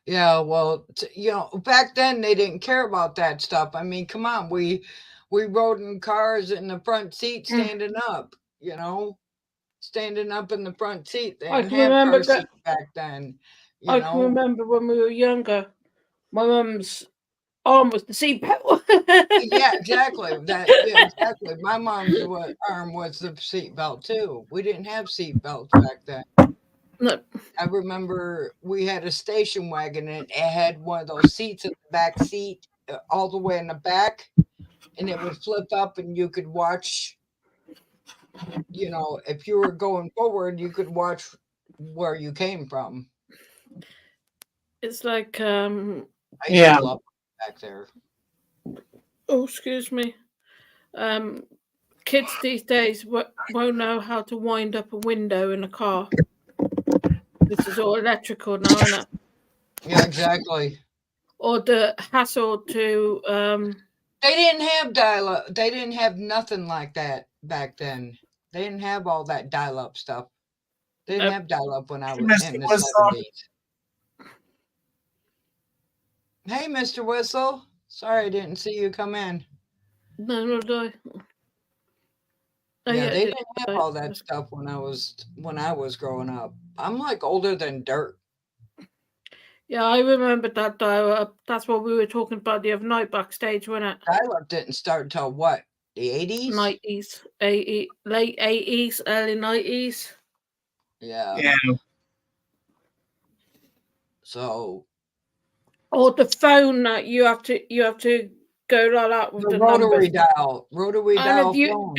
Yeah, well, back then they didn't care about that stuff. I mean, come on, we rode in cars in the front seat standing up, standing up in the front seat. They I didn't can have remember car seats back then, I can remember when we were younger, my mum's arm was the seatbelt. Yeah, exactly. Exactly. My mom's arm was the seatbelt too. We didn't have seatbelts back then. No. I remember we had a station wagon and it had one of those seats in the back seat, all the way in the back, and it would flip up and you could watch, if you were going forward, you could watch where you came from. It's like I used Yeah. to love back there. oh, excuse me. Kids these days won't know how to wind up a window in a car. This is all electrical now, isn't it? Yeah, exactly. Or the hassle to They didn't have dial-up. They didn't have nothing like that back then. They didn't have all that dial-up stuff. They didn't have dial-up when I was Mr. in the Whistle. 70s. Hey, Mr. Whistle. Sorry I didn't see you come in. no. Oh, Yeah, yeah, they it didn't have all that stuff when I was growing up. I'm like older than dirt. Yeah, I remember that dial-up. That's what we were talking about the other night backstage, wasn't it? Dial-up didn't start until what? The 80s? 90s, 80s, late 80s, early 90s. Yeah. Yeah. So Or the phone that you have to go like that with the the numbers. rotary And dial if phones.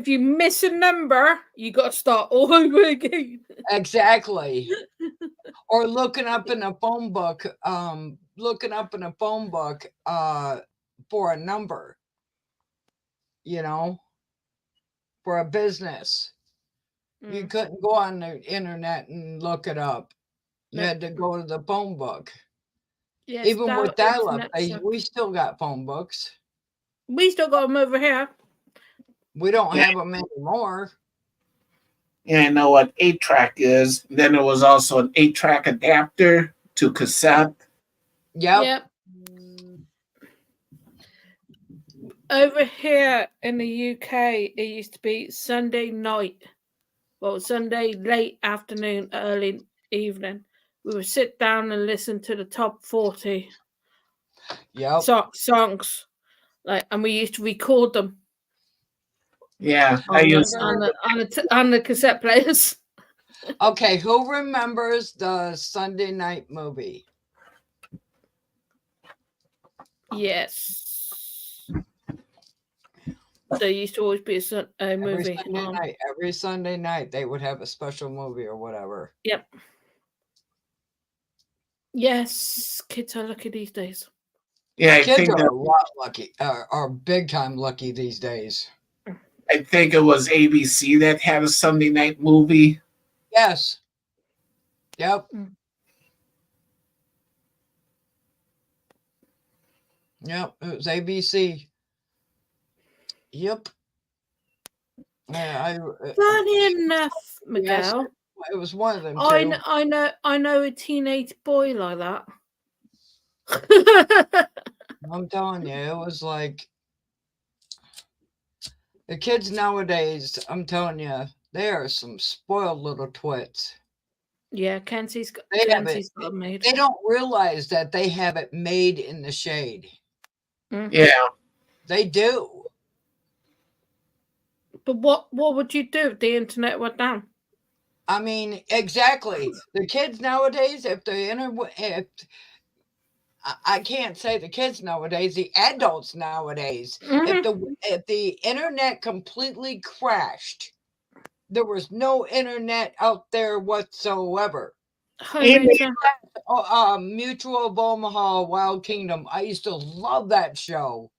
you miss a number, you got to start all over again. Exactly. Or looking up in a phone book for a number, for a business. You couldn't go on the internet and look it up. You had to go to the phone book. Yes, Even with dial-up, internet we still got phone books. we still got them over here. We don't have them anymore. Yeah, I know what 8-track is. Then there was also an 8-track adapter to cassette. Yep. Over here in the UK, it used to be Sunday night. Well, Sunday late afternoon, early evening. We would sit down and listen to the top 40 songs. And we used to record them. Yeah, on the cassette players. Okay, who remembers the Sunday night movie? Yes. There used to always be a movie. Every Sunday night, they would have a special movie or whatever. Yep. Yes, kids are lucky these days. Yeah, kids are a lot lucky, are big time lucky these days. I think it was ABC that had a Sunday night movie. Yes. Yep. Yep, it was ABC. Yep. Funny enough, Miguel. Yes, it was one of them too. I know a teenage boy like that. I'm telling you, it was like the kids nowadays. I'm telling you, they are some spoiled little twits. Yeah, Kenzie's got it made. They don't realize that they have it made in the shade. Yeah, they do. But what would you do if the internet went down? I mean, exactly. The kids nowadays, I can't say the kids nowadays, the adults nowadays, if the internet completely crashed, there was no internet out there whatsoever. Mutual of Omaha, Wild Kingdom. I used to love that show.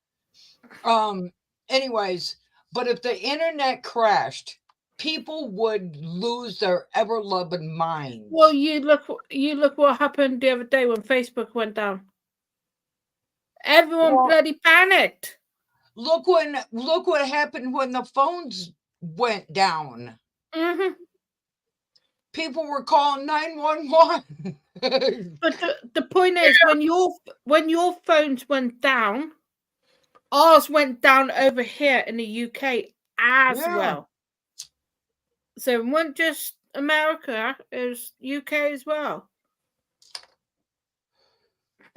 Anyways, but if the internet crashed, people would lose their ever-loving minds. Well, you look what happened the other day when Facebook went down. Everyone bloody panicked. Look what happened when the phones went down. people were calling 911. But the point is, when your phones went down, ours went down over here in the UK as Yeah. well. So it wasn't just America, it was UK as well.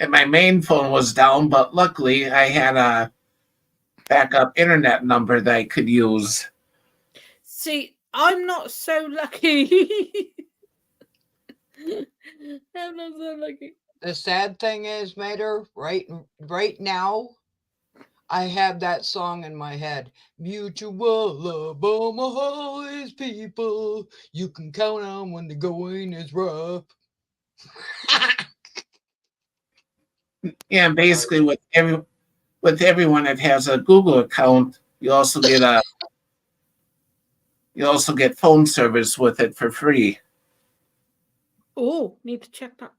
And my main phone was down, but luckily I had a backup internet number that I could use. See, I'm not so lucky. I'm not so lucky. The sad thing is, Mater, right now, I have that song in my head. Mutual love among all these people. You can count on when the going is rough. Yeah, and basically with everyone that has a Google account, you also get phone service with it for free. Oh, need to check that.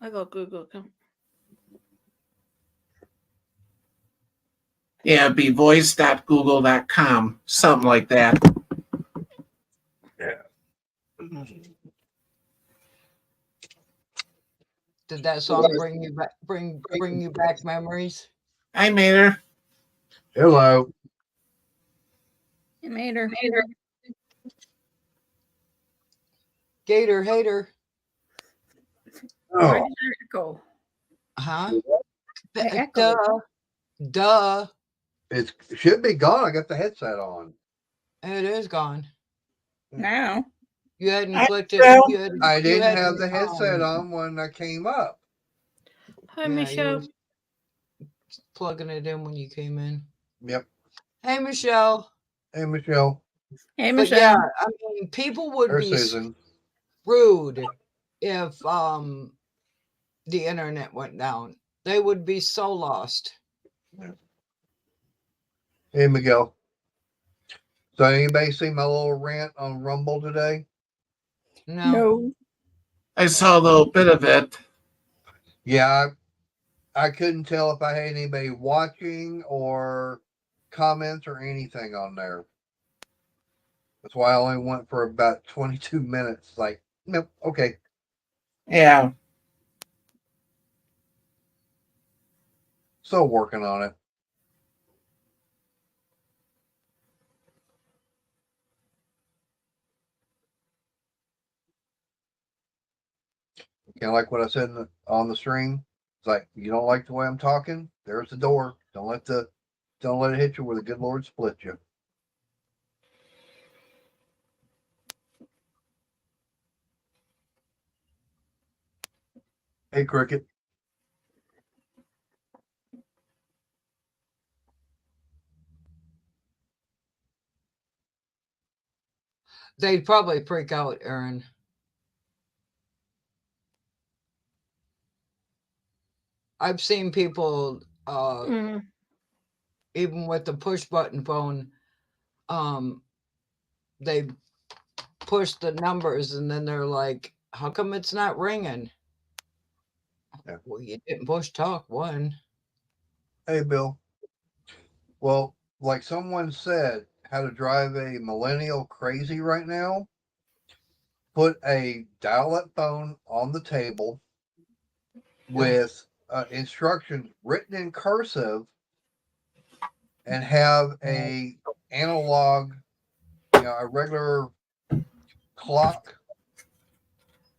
I got a Google account. Yeah, it'd be voice.google.com, something like that. Did that song bring you back? Bring you back memories? Hi, Mater. Hello. Hey, Mater. Gator hater, Where Oh, did it go? huh? The echo. Duh. it should be gone. I got the headset on. It is gone. Now. You hadn't I clicked it. know. I You didn't hadn't, have the headset on when I came up. Hi, Yeah, you Michelle. were plugging it in when you came in. Yep. Hey, Michelle. Hey, Michelle. Hey, But Michelle. yeah, I mean, people would Or be Susan. rude if the internet went down. They would be so lost. Hey, Miguel. So anybody see my little rant on Rumble today? No. I saw a little bit of it. Yeah, I couldn't tell if I had anybody watching or comments or anything on there. That's why I only went for about 22 minutes. Like, nope, okay. Yeah. Still working on it. Kind of like what I said on the stream. It's like, you don't like the way I'm talking? There's the door. Don't let it hit you where the good Lord split you. Hey, Cricket. They'd probably freak out, Aaron. I've seen people, even with the push button phone, they push the numbers and then they're like, how come it's not ringing? Yeah. Well, you didn't push talk one. Hey, Bill. Well, like someone said, how to drive a millennial crazy right now, put a dial-up phone on the table with instructions written in cursive and have a analog, a regular clock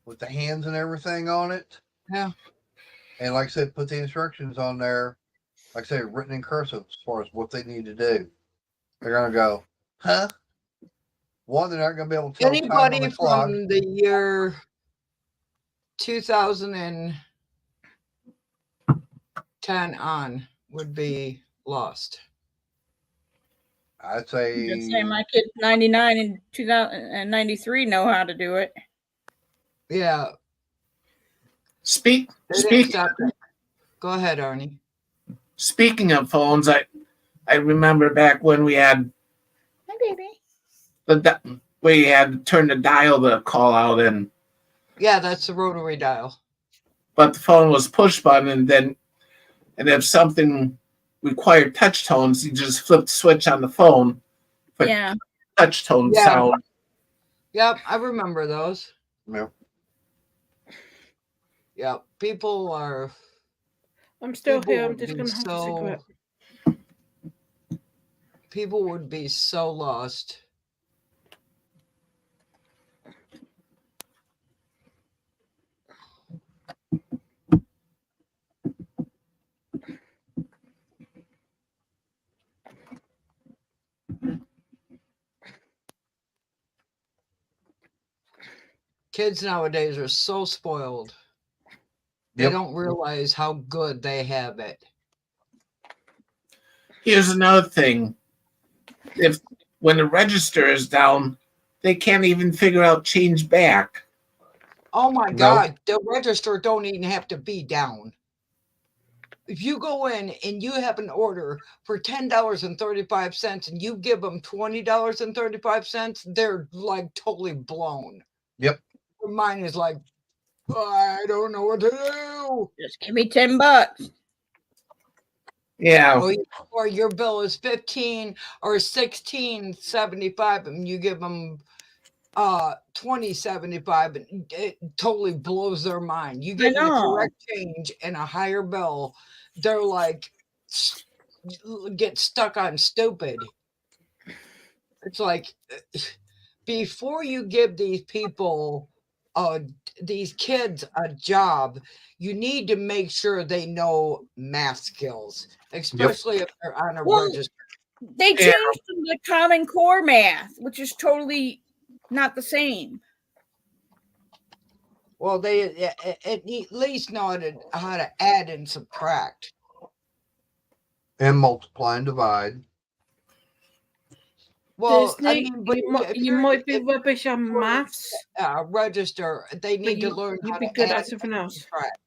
with the hands and everything on it. Yeah. And like I said, put the instructions on there, like I said, written in cursive as far as what they need to do. They're going to go, huh? One, they're not going to be able to tell time on Anybody the clock. from the year 2010 on would be lost. I'd say, I'd say my kid 99 and 2093 know how to do it. Yeah. Speaking Go ahead, Arnie. Speaking of phones, I remember back when we had Hi, baby. where you had to turn the dial to call out in, Yeah, that's the rotary dial. but the phone was push button, and if something required touch tones, you just flip the switch on the phone for Yeah. touch tone Yeah. sound. Yep, I remember those. Yeah. Yep, people are. I'm still People here. I'm would just be gonna have a so. cigarette. People would be so lost. Kids nowadays are so spoiled. They Yep. don't realize how good they have it. Here's another thing. If when the register is down, they can't even figure out change back. Oh my Nope. God, the register don't even have to be down. If you go in and you have an order for $10.35 and you give them $20.35, they're like totally blown. Yep. Mine is like, I don't know what to do. Just give me $10. Yeah. Or your bill is 15 or 16.75 and you give them 20.75 and it totally blows their mind. You give them the know. correct change and a higher bill, they're like get stuck on stupid. It's like before you give these people these kids a job, you need to make sure they know math skills, especially if they're on a Well, register. They Yeah. changed them to Common Core math, which is totally not the same. Well, they at least know how to add and subtract. And multiply and divide. Well, I Disney, mean, but if you you're might be if rubbish at you're maths, register, they but need to learn you'd how be to good add at something and else. subtract.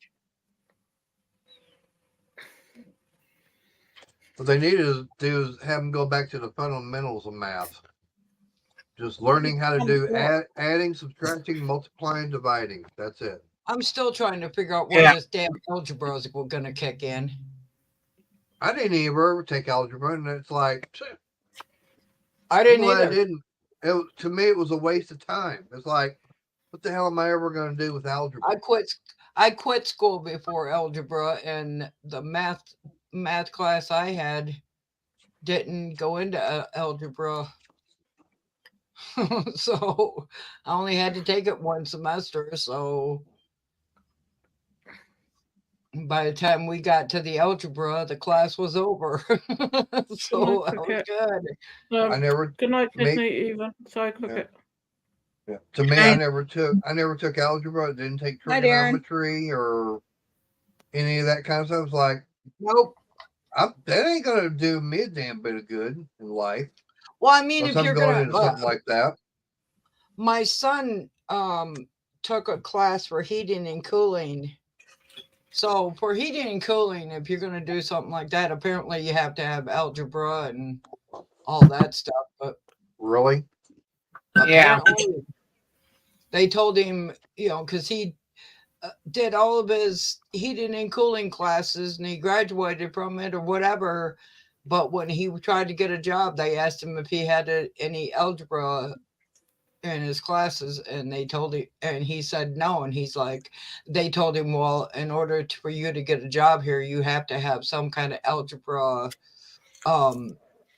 What they need to do is have them go back to the fundamentals of math. Just learning how to do adding, subtracting, multiplying, dividing. That's it. I'm still trying to figure out when Yeah. this damn algebra is going to kick in. I didn't even ever take algebra, and it's like, I I'm didn't glad I either. didn't. To me, it was a waste of time. It's like, what the hell am I ever going to do with algebra? I quit school before algebra, and the math class I had didn't go into algebra. So I only had to take it one semester. So by the time we got to the algebra, the class was over. So I was good. I never Good night, made. Disney. Even sorry, cricket. Yeah. To me, I never took algebra. I didn't take Hi, Darren. trigonometry or any of that kind of stuff. It's like, Nope. that ain't gonna do me a damn bit of good in life. Well, I mean, Unless if I'm you're going gonna, into something like that. my son took a class for heating and cooling. So for heating and cooling, if you're gonna do something like that, apparently you have to have algebra and all that stuff. But Really? Yeah. apparently, they told him, because he did all of his heating and cooling classes and he graduated from it or whatever. But when he tried to get a job, they asked him if he had any algebra in his classes, and they told him, and he said no. And he's like, they told him, well, in order for you to get a job here, you have to have some kind of algebra,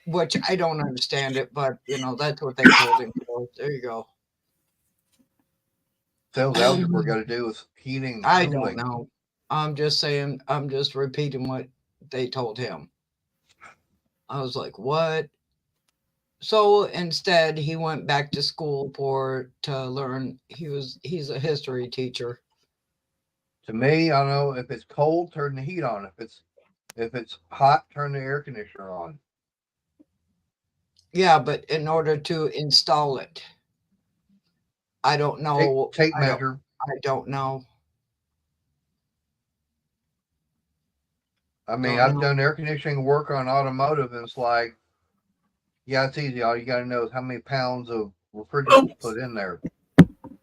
which I don't understand it, but that's what they told him. So there you go. Tells algebra got to do with heating and I cooling. don't know. I'm just saying, I'm just repeating what they told him. I was like, what? So instead, he went back to school to learn. He's a history teacher. To me, I know if it's cold, turn the heat on. If it's hot, turn the air conditioner on. Yeah, but in order to install it, I don't know. Tape measure. I don't know. I mean, I've done air conditioning work on automotive, and it's like, yeah, it's easy. All you got to know is how many pounds of refrigerant to put in there.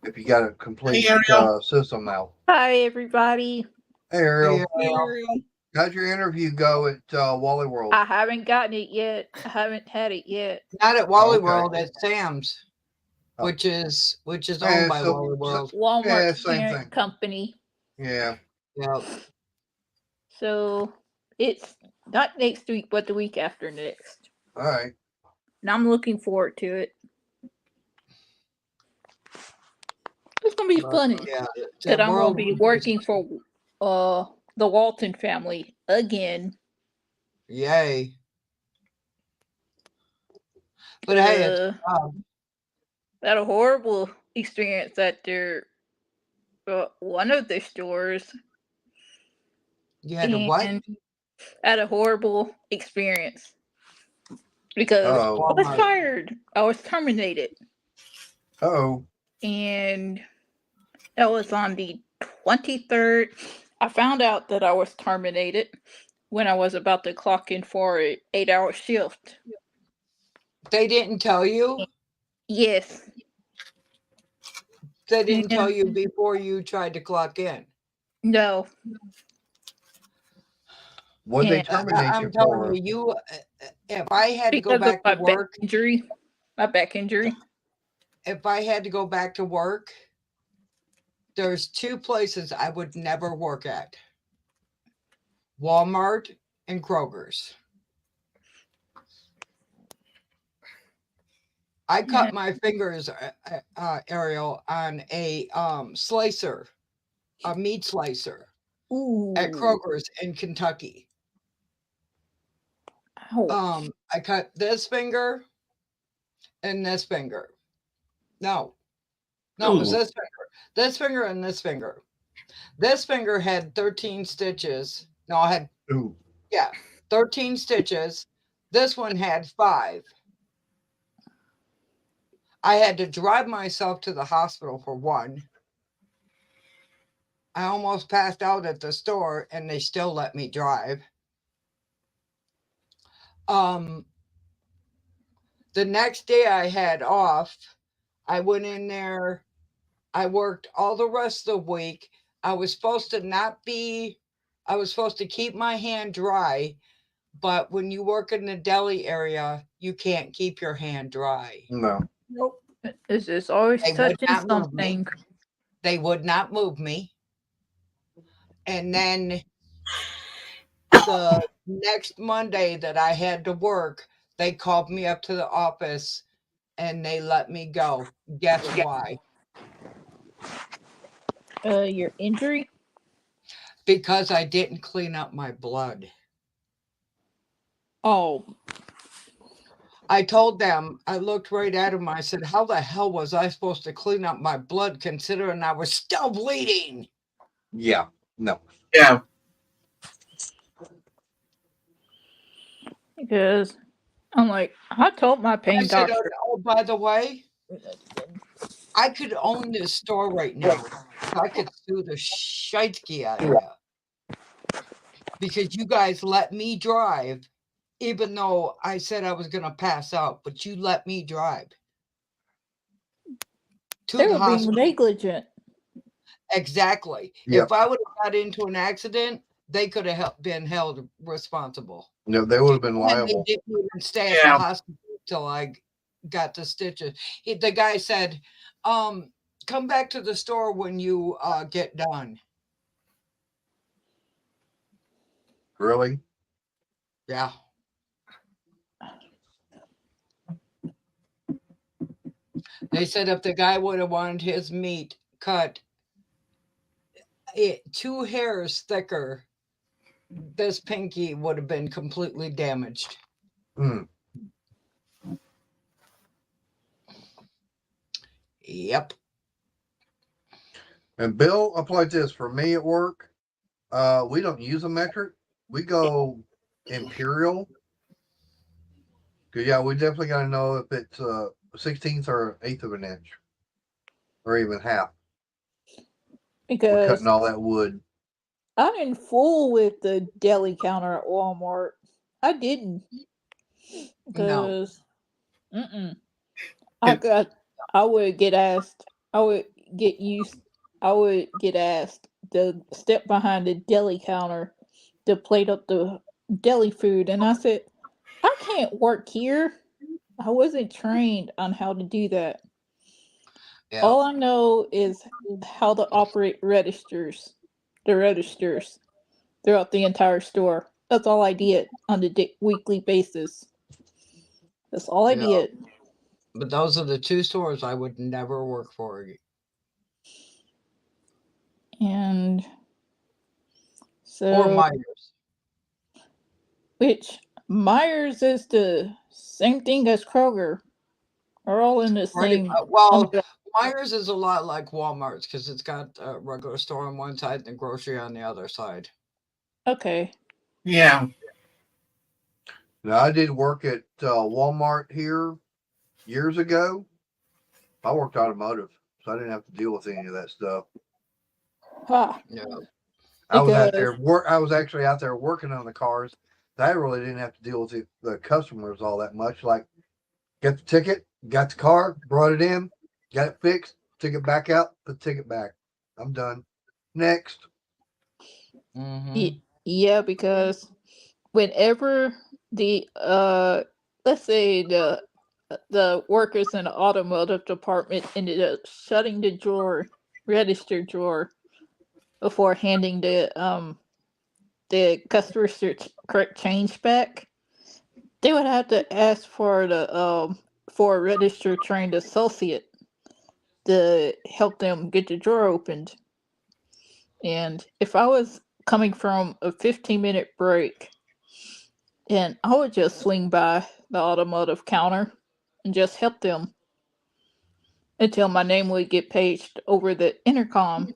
If you got a complete system out. Hi, everybody. Hey, Ariel. Hey, Ariel. How'd your interview go at Wally World? I haven't gotten it yet. I haven't had it yet. Not at Wally Okay. World, at Sam's. Oh. which is Yeah, owned by so- Wally World. Walmart's same parent thing. company. Yeah. Yep. So it's not next week, but the week after next. All right. And I'm looking forward to it. It's gonna be But, funny. yeah, That I'm gonna World be was- working for the Walton family again. Yay. But hey, it's Had a horrible experience at their one of their stores. you had to what? And had a horrible experience because Oh. I was fired. I was terminated, Oh. and that was on the 23rd. I found out that I was terminated when I was about to clock in for an 8-hour shift. They didn't tell you? Yes. They didn't tell you before you tried to clock in? No. What they Yeah. terminate I'm you telling for? you, if I had to go Because back of to my work, back injury. My back injury. if I had to go back to work, there's 2 places I would never work at. Walmart and Kroger's. I cut my fingers, Ariel, on a slicer, a meat slicer Ooh. at Kroger's in Kentucky. Ouch. I cut this finger and this finger. No, it was Ooh. this finger and this finger. This finger had 13 stitches. No, I had Ooh. 13 stitches. This one had 5. I had to drive myself to the hospital for one. I almost passed out at the store and they still let me drive. The next day I had off. I went in there. I worked all the rest of the week. I was supposed to keep my hand dry, but when you work in the deli area, you can't keep your hand dry. No. Nope. It's just always They would touching not move me. something. They would not move me. And then the next Monday that I had to work, they called me up to the office and they let me go. Guess why? Your injury? Because I didn't clean up my blood. Oh. I told them, I looked right at them. I said, how the hell was I supposed to clean up my blood considering I was still bleeding? Yeah. No. Yeah. Because I'm like, I told my I pain said, doctor. oh, by the way, I could own this store right now. I could sue the shiteki out of you. Because you guys let me drive, even though I said I was going to pass out, but you let me drive to They the were being hospital. negligent. Exactly. Yep. If I would have got into an accident, they could have been held responsible. No, they would have been And they liable. didn't even stay at the Yeah. hospital until I got the stitches. The guy said, come back to the store when you get done. Really? Yeah. They said if the guy would have wanted his meat cut 2 hairs thicker, this pinky would have been completely damaged. Mm. Yep. And Bill, I'll play this for me at work. We don't use a metric. We go imperial. Cause yeah, we definitely got to know if it's 1/16 or 1/8 of an inch, or even half. We're Because cutting all that wood. I didn't fool with the deli counter at Walmart. I didn't. Because I would get asked. I would get asked to step behind the deli counter to plate up the deli food, and I said, I can't work here. I wasn't trained on how to do that. Yeah. All I know is how to operate registers, the registers throughout the entire store. That's all I did on a weekly basis. That's all I Yeah. did. But those are the two stores I would never work for. And Or so, Myers. which Myers is the same thing as Kroger. We're all in the same. Well, umbrella. Myers is a lot like Walmart's because it's got a regular store on one side and a grocery on the other side. Okay. Yeah. Now, I did work at Walmart here years ago. I worked automotive, so I didn't have to deal with any of that stuff. Ha. Yeah. I was out Because there I was actually out there working on the cars. I really didn't have to deal with the customers all that much. Like, get the ticket, got the car, brought it in, got it fixed, took it back out, put the ticket back. I'm done. Next. Mm-hmm. yeah, because whenever the let's say the workers in the automotive department ended up shutting the drawer, register drawer, before handing the customer correct change back, they would have to ask for a register trained associate to help them get the drawer opened. And if I was coming from a 15-minute break, and I would just swing by the automotive counter and just help them until my name would get paged over the intercom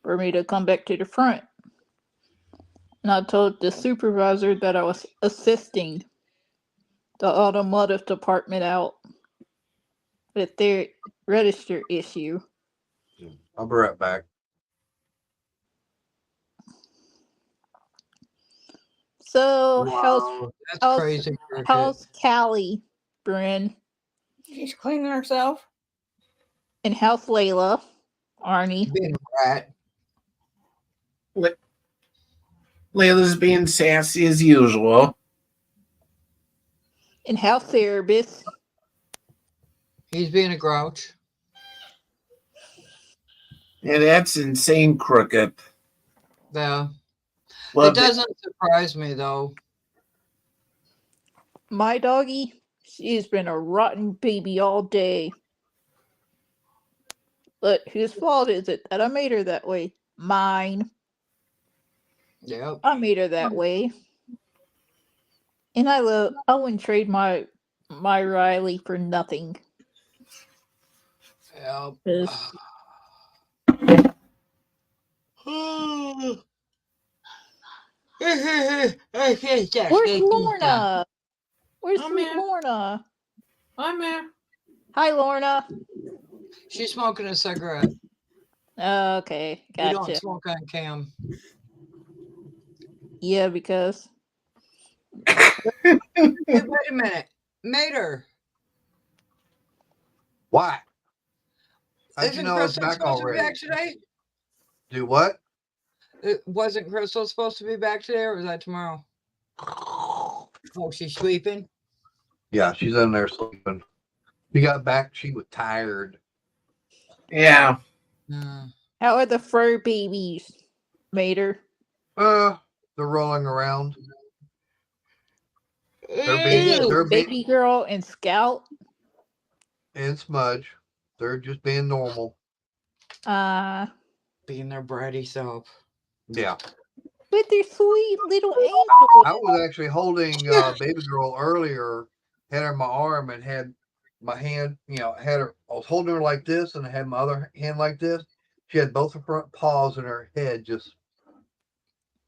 for me to come back to the front. And I told the supervisor that I was assisting the automotive department out with their register issue. I'll be right back. So Wow, that's how's crazy, Cricket. how's Callie, Bryn, She's cleaning herself. and how's Layla, Arnie? Being a rat. Layla's being sassy as usual. And how's Cerebus? He's being a grouch. Yeah, that's insane, Crooked. Yeah. Well, It doesn't surprise me though. My doggy, she's been a rotten baby all day. But whose fault is it that I made her that way? Mine. Yep. I made her that way. And I wouldn't trade my Riley for nothing. Yep. 'Cause where's Lorna? Where's I'm sweet here. Lorna? I'm here. Hi, Lorna. She's smoking a cigarette. Okay, You don't gotcha. smoke on cam. Yeah, because Hey, wait a minute. Mater. Why? How'd you Isn't know it's Crystal back supposed to be already? back today? Do what? Wasn't Crystal supposed to be back today, or was that tomorrow? Oh, she's sleeping. Yeah, she's in there sleeping. She got back. She was tired. yeah. how are the fur babies, Mater? They're rolling around. They're Is being, it they're being, baby girl and Scout? and Smudge. They're just being normal. Being their bratty self. Yeah. With their sweet little I angel. was actually holding baby girl earlier, had her in my arm and had my hand, had her, I was holding her like this and I had my other hand like this. She had both her front paws and her head just.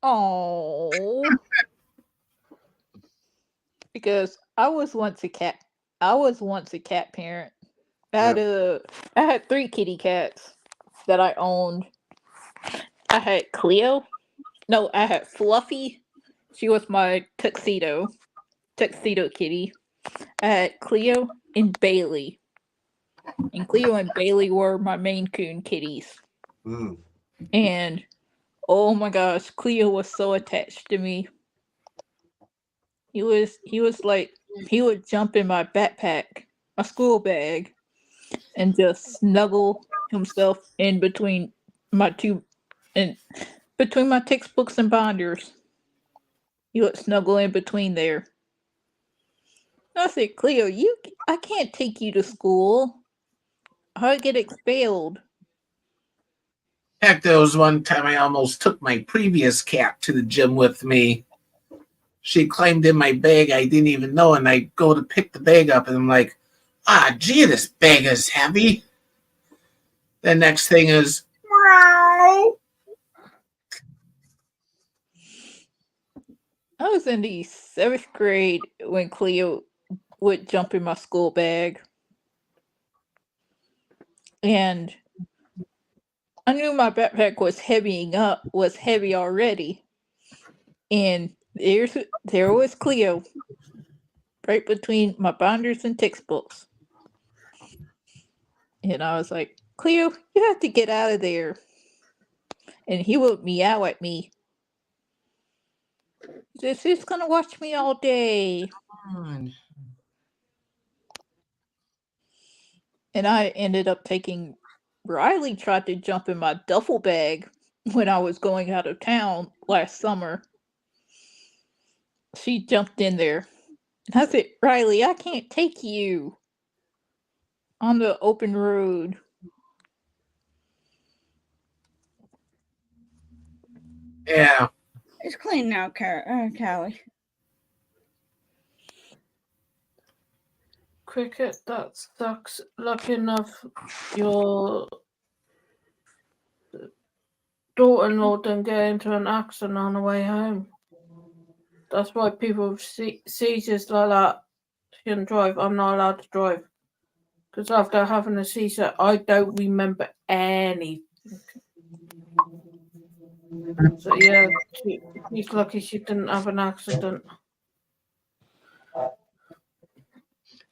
Oh. Because I was once a cat parent. I had 3 kitty cats that I owned. I had Cleo. No, I had Fluffy. She was my tuxedo kitty. I had Cleo and Bailey. And Cleo and Bailey were my Maine Coon kitties. Mm. And oh my gosh, Cleo was so attached to me. He was like, he would jump in my backpack, my school bag, and just snuggle himself in between my between my textbooks and binders. He would snuggle in between there. I said, Cleo, I can't take you to school. I'll get expelled. Heck, there was one time I almost took my previous cat to the gym with me. She climbed in my bag. I didn't even know, and I go to pick the bag up, and I'm like, gee, this bag is heavy. The next thing is, meow. I was in the 7th grade when Cleo would jump in my school bag. And I knew my backpack was heavy already. And there was Cleo, right between my binders and textbooks. And I was like, Cleo, you have to get out of there. And he would meow at me. He says, who's going to watch me all day? Come on. And I ended up Riley tried to jump in my duffel bag when I was going out of town last summer. She jumped in there. And I said, Riley, I can't take you on the open road. Yeah. It's clean now, Callie. Cricket, that sucks. Lucky enough, your daughter-in-law didn't get into an accident on the way home. That's why people with seizures like that shouldn't drive. I'm not allowed to drive. Because after having a seizure, I don't remember anything. So yeah, she's lucky she didn't have an accident.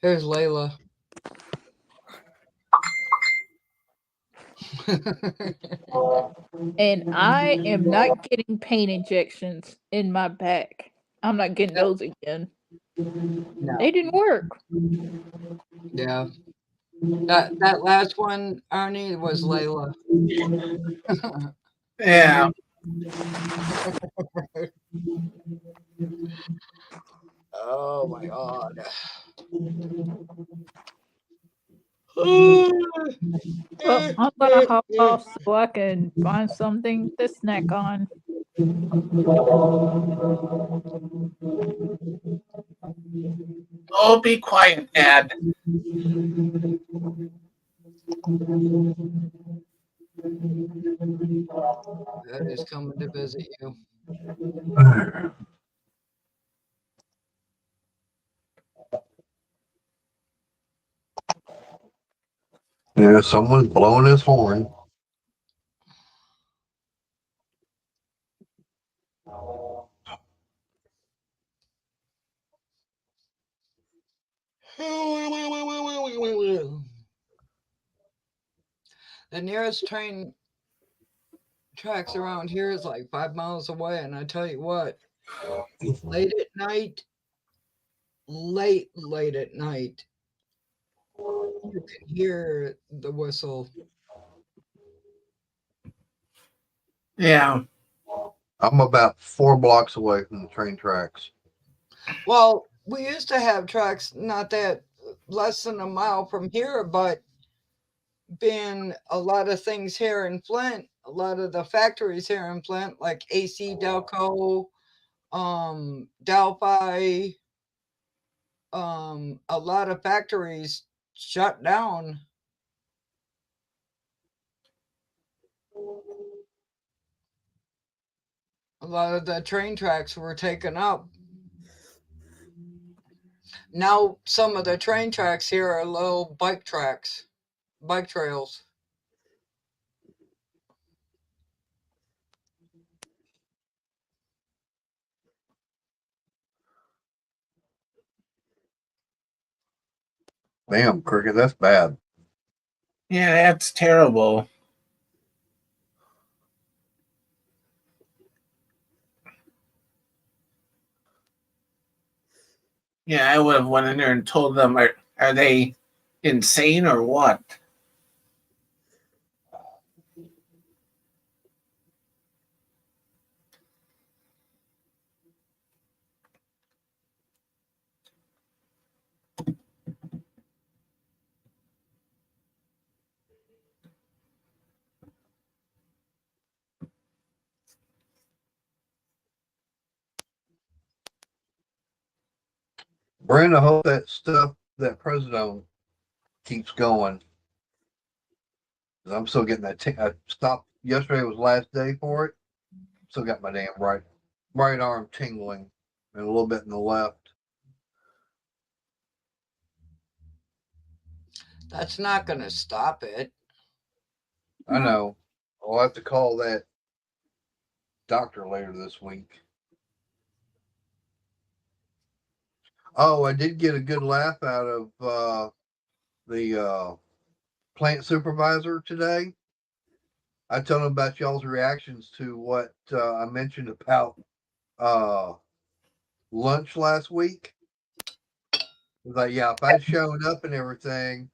Here's Layla. And I am not getting pain injections in my back. I'm not getting those again. No. They didn't work. Yeah. That last one, Arnie, was Layla. Yeah. Oh my god. Well, I'm gonna hop off so I can find something to snack on. Oh, be quiet, Dad. That is coming to visit you. Yeah, someone's blowing his horn. The nearest train tracks around here is like 5 miles away, and I tell you what, late at night, late at night, you can hear the whistle. Yeah. I'm about 4 blocks away from the train tracks. Well, we used to have tracks not that less than a mile from here, but being a lot of things here in Flint, a lot of the factories here in Flint, like AC Delco, Delphi, a lot of factories shut down. A lot of the train tracks were taken up. Now some of the train tracks here are little bike tracks, bike trails. Damn, Cricket, that's bad. Yeah, that's terrible. Yeah, I would have went in there and told them, are they insane or what? Brenda, hope that stuff that President keeps going. 'Cause I'm still getting that. I stopped yesterday. Was the last day for it. Still got my damn right arm tingling, and a little bit in the left. That's not going to stop it. I know. I'll have to call that doctor later this week. Oh, I did get a good laugh out of the plant supervisor today. I told him about y'all's reactions to what I mentioned about lunch last week. He's like, yeah, if I'd shown up and everything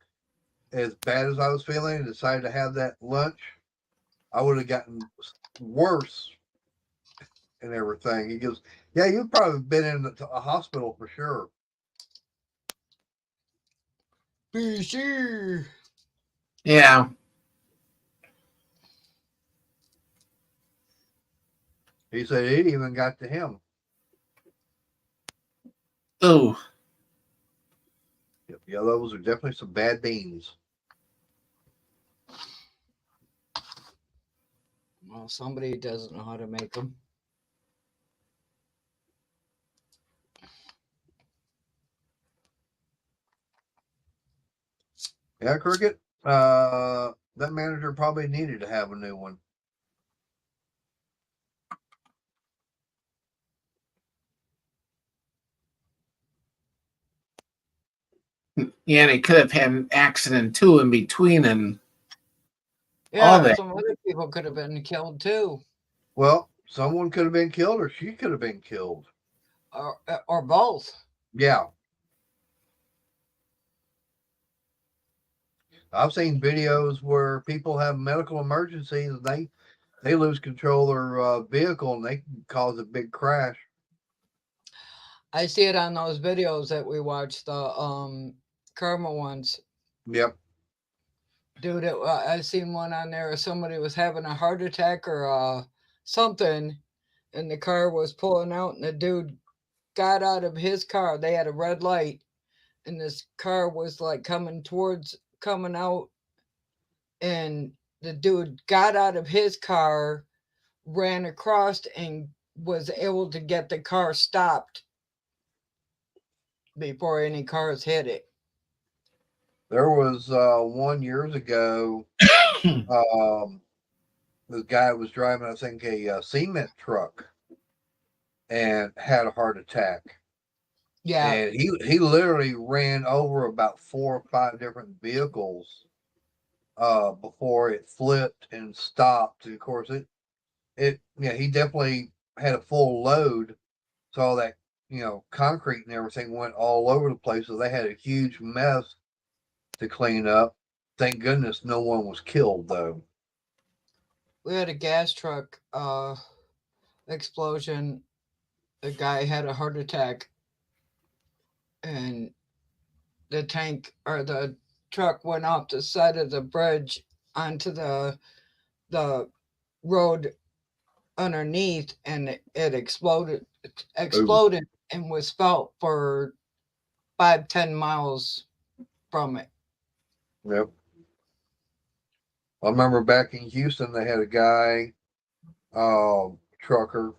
as bad as I was feeling and decided to have that lunch, I would have gotten worse and everything. He goes, yeah, you've probably been in a hospital for sure. Be sure. Yeah. He said it even got to him. Oh, Yeah, those are definitely some bad beans. Well, somebody doesn't know how to make them. Yeah, Cricket. That manager probably needed to have a new one. yeah, and he could have had an accident too in between, and all Yeah, that. some other people could have been killed too, Well, someone could have been killed, or she could have been killed. or both. Yeah, I've seen videos where people have medical emergencies and they lose control of their vehicle and they can cause a big crash. I see it on those videos that we watched, the Karma ones. Yep. Dude, I seen one on there. Somebody was having a heart attack or something, and the car was pulling out, and the dude got out of his car. They had a red light, and this car was like coming out, and the dude got out of his car, ran across, and was able to get the car stopped before any cars hit it. There was one years ago. This guy was driving, I think, a cement truck and had a heart attack. Yeah, And he literally ran over about 4 or 5 different vehicles before it flipped and stopped. And of course, he definitely had a full load, so all that concrete and everything went all over the place. So they had a huge mess to clean up. Thank goodness no one was killed though. we had a gas truck explosion. The guy had a heart attack, and the tank or the truck went off the side of the bridge onto the road underneath, and it exploded and was felt for 5-10 miles from it. Yep. I remember back in Houston, they had a guy, trucker.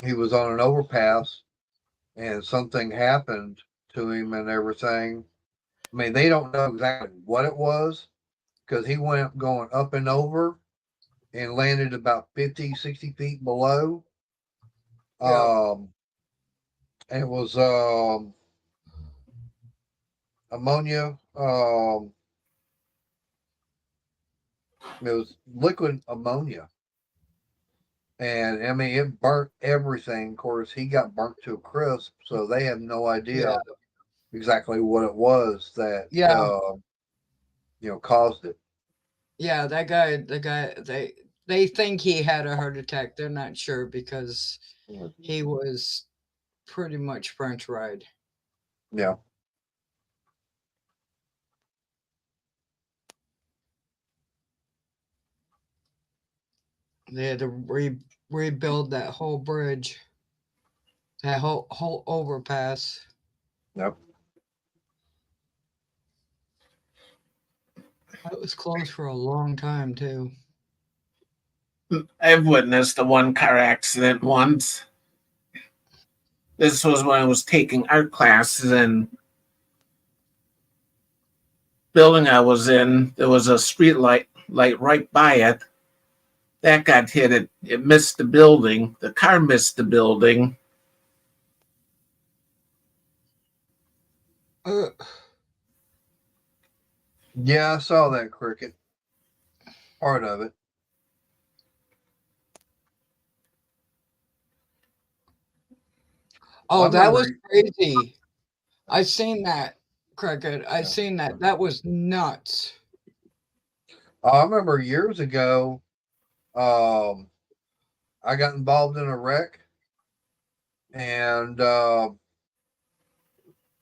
He was on an overpass, and something happened to him and everything. I mean, they don't know exactly what it was because he went going up and over and landed about 50, 60 feet below. Yeah. And it was ammonia. It was liquid ammonia. And I mean, it burnt everything. Of course, he got burnt to a crisp, so they have no idea Yeah. exactly what it was that Yeah. caused it. Yeah, that guy, they think he had a heart attack. They're not sure because he was pretty much French fried. Yeah. They had to rebuild that whole bridge. That whole overpass. Yep. That was closed for a long time too. I've witnessed a one car accident once. This was when I was taking art classes, and building I was in, there was a street light right by it. That got hit. It missed the building. The car missed the building. Uh, Yeah, I saw that cricket. Part of it. oh, I that was remember- crazy. I seen that, Cricket. I Yeah. seen that. That was nuts. I remember years ago, I got involved in a wreck, and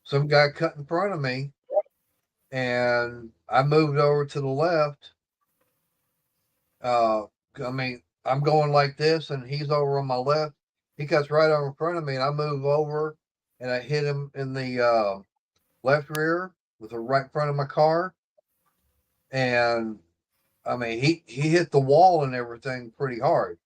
some guy cut in front of me, and I moved over to the left. I mean, I'm going like this, and he's over on my left. He cuts right over in front of me, and I move over, and I hit him in the left rear with the right front of my car. And I mean, he hit the wall and everything pretty hard.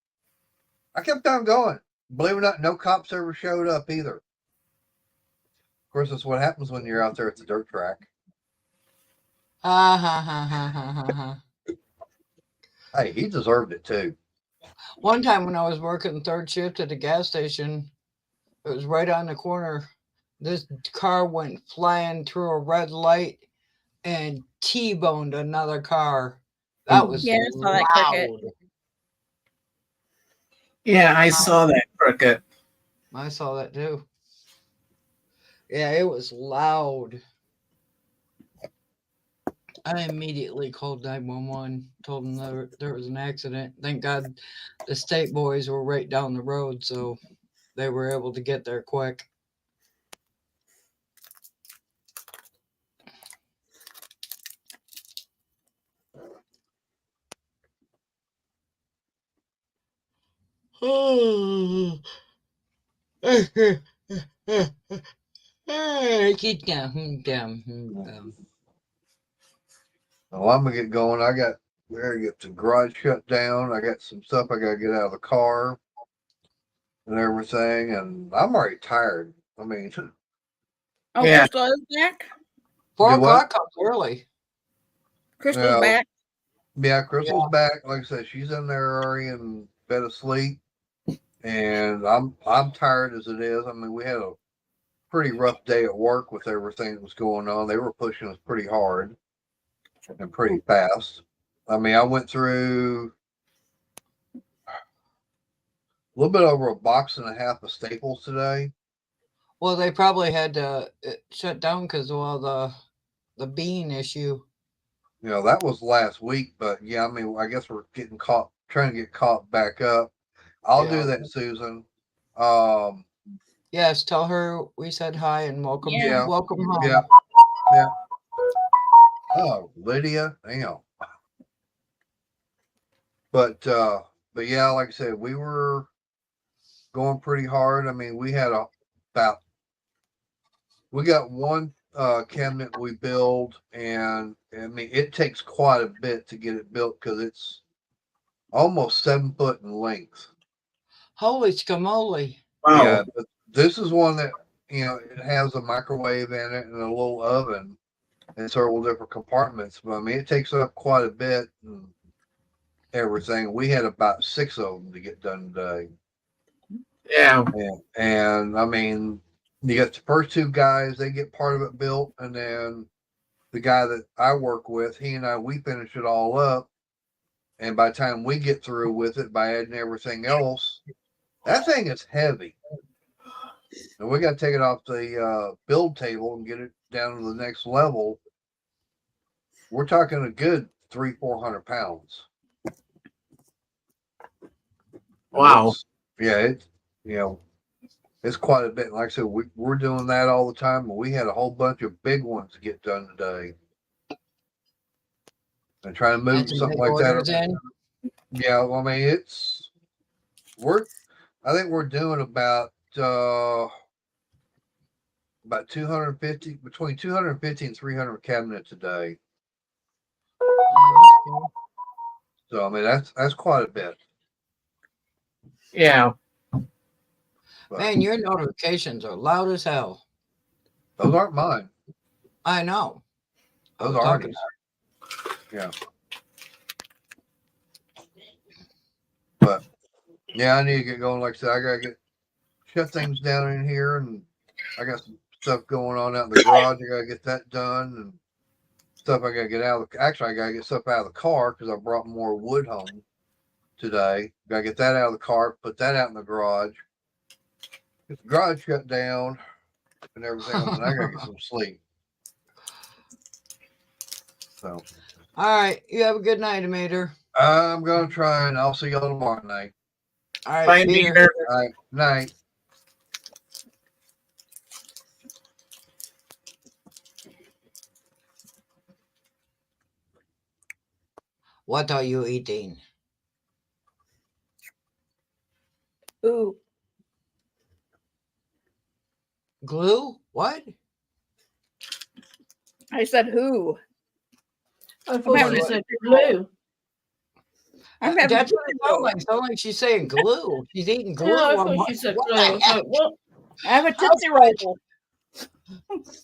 I kept on going. Believe it or not, no cops ever showed up either. Of course, that's what happens when you're out there at the dirt track. Ha ha ha ha ha ha ha. Hey, he deserved it too. One time when I was working third shift at a gas station, it was right on the corner. This car went flying through a red light and T-boned another car. That was Yeah, I saw that cricket. loud. Yeah, I saw that cricket. I saw that too. Yeah, it was loud. I immediately called 911, told them there was an accident. Thank God the state boys were right down the road, so they were able to get there quick. Get down. Well, I'm gonna get going. We gotta get the garage shut down. I got some stuff I gotta get out of the car and everything, and I'm already tired. I mean, Oh, Yeah. Crystal is back. 4 Do what? o'clock comes early. Crystal's Yeah. back. yeah, Crystal's back. Like I said, she's in there already in bed asleep, and I'm tired as it is. I mean, we had a pretty rough day at work with everything that was going on. They were pushing us pretty hard and pretty fast. I mean, I went through a little bit over a box and a half of staples today. Well, they probably had to shut down because of all the bean issue. You know, that was last week, but yeah, I mean, I guess we're trying to get caught back up. I'll do Yeah. that, Susan. Yes, tell her we said hi and welcome. Yeah. Welcome home. Yeah, yeah. Oh, Lydia, damn. But yeah, like I said, we were going pretty hard. I mean, we got one cabinet we build, and I mean, it takes quite a bit to get it built because it's almost 7 foot in length. Holy scamoly. Wow. Yeah, but this is one that, you know, it has a microwave in it and a little oven and several different compartments. But I mean, it takes up quite a bit and everything. We had about 6 of them to get done today. Yeah. And I mean, you got the first 2 guys, they get part of it built, and then the guy that I work with, he and I, we finish it all up. And by the time we get through with it, by adding everything else, that thing is heavy. And we got to take it off the build table and get it down to the next level. We're talking a good 300-400 pounds. Wow. It's it's quite a bit. Like I said, we're doing that all the time. And we had a whole bunch of big ones to get done today. And trying to move Had some something big like that. orders in. Yeah, well, I mean, I think we're doing about about 250, between 250 and 300 cabinets a day. So I mean that's quite a bit. Yeah. But Man, your notifications are loud as hell. those aren't mine. I know. I Those was are talking Arnie's. Yeah. But yeah, I need to get going. Like I said, I gotta shut things down in here, and I got some stuff going on out in the garage. I gotta get that done, and stuff I gotta get out of the. Actually, I gotta get stuff out of the car because I brought more wood home today. Gotta get that out of the car, put that out in the garage. Get the garage shut down and everything, and then I gotta get some sleep. So All right. You have a good night, Mater. I'm gonna try, and I'll see y'all tomorrow night. All right. Bye, Peter. Peter. All right, night. What are you eating? Ooh. Glue? What? I said who? I thought having she a said Tootsie blue. I'm having That's what Tootsie it sounds Roll. like. Sounds like she's saying glue. She's eating glue. Yeah, I I'm thought like, she said what blue. the I was heck? like, what? I have a Tootsie Roll.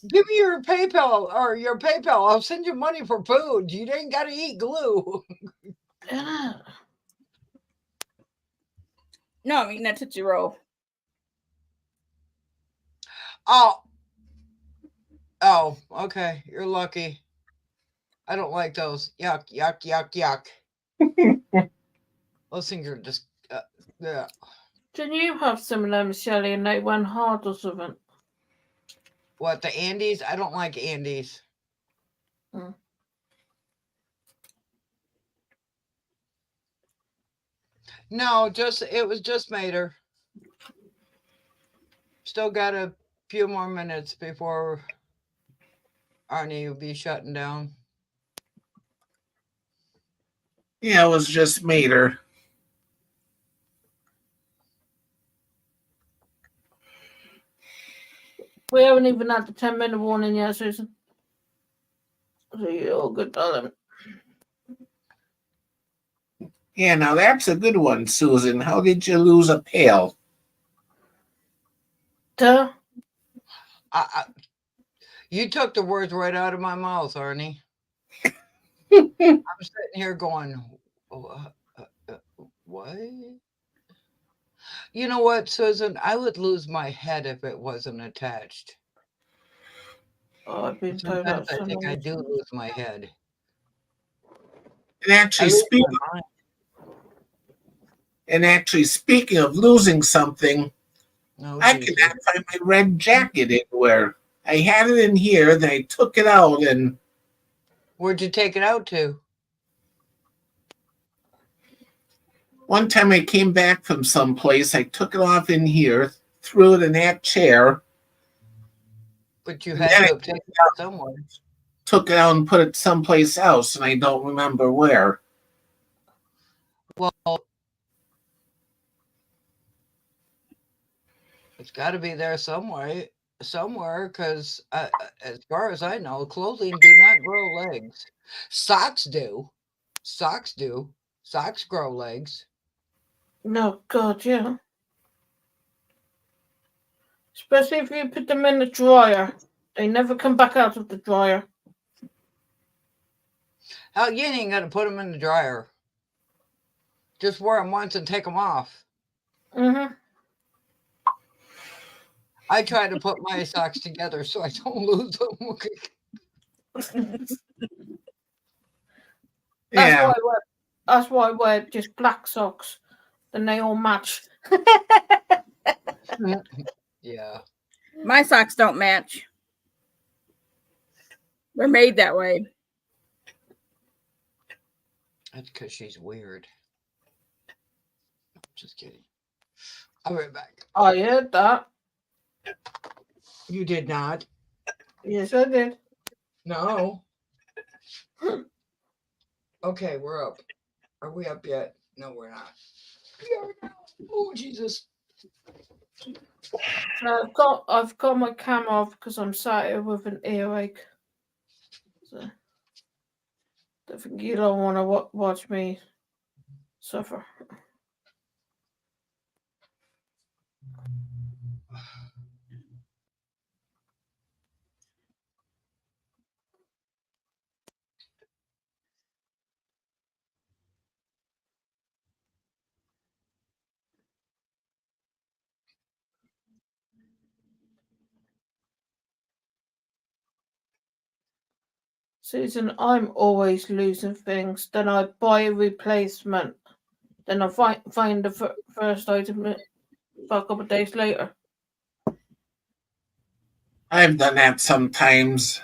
Give me your PayPal or your PayPal. I'll send you money for food. You ain't got to eat glue. Yeah. No, I'm eating that Tootsie Roll. Oh, okay. You're lucky. I don't like those. Yuck, yuck, yuck, yuck. Those things are just, yeah. Didn't you have some of them, Shelley, and they went hard or something? What, the Andes? I don't like Andes. Mm. No, it was just Mater. Still got a few more minutes before Arnie will be shutting down. Yeah, it was just Mater. We haven't even had the 10-minute warning yet, Susan. So you're all good, darling. Yeah, now that's a good one, Susan. How did you lose a pail? Duh. You took the words right out of my mouth, Arnie. I'm sitting here going, what? You know what, Susan? I would lose my head if it wasn't attached. Oh, I've been told Sometimes that I so think I long. do lose my head. And actually, speaking of losing something, Oh, I Jesus. cannot find my red jacket anywhere. I had it in here, then I took it out, and Where'd you take it out to? one time I came back from someplace, I took it off in here, threw it in that chair, But you and had then to I have taken it out somewhere. took it out and put it someplace else, and I don't remember where. Well, it's got to be there somewhere, because as far as I know, clothing do not grow legs. Socks do. Socks do. Socks grow legs. No, God, yeah. Especially if you put them in the dryer. They never come back out of the dryer. Hell, you ain't got to put them in the dryer. Just wear them once and take them off. Mm-hmm. I try to put my socks together so I don't lose them. Yeah, That's why I wear just black socks. Then they all match. Yeah. My socks don't match. They're made that way. That's because she's weird. Just kidding. I'll be right back. I heard that. You did not. Yes, I did. No. Okay, we're up. Are we up yet? No, we're not. We are now. Oh, Jesus. So I've got my camera off because I'm sat here with an earache. So I think you don't want to watch me suffer. Susan, I'm always losing things. Then I buy a replacement. Then I find the first item a couple of days later. I've done that sometimes.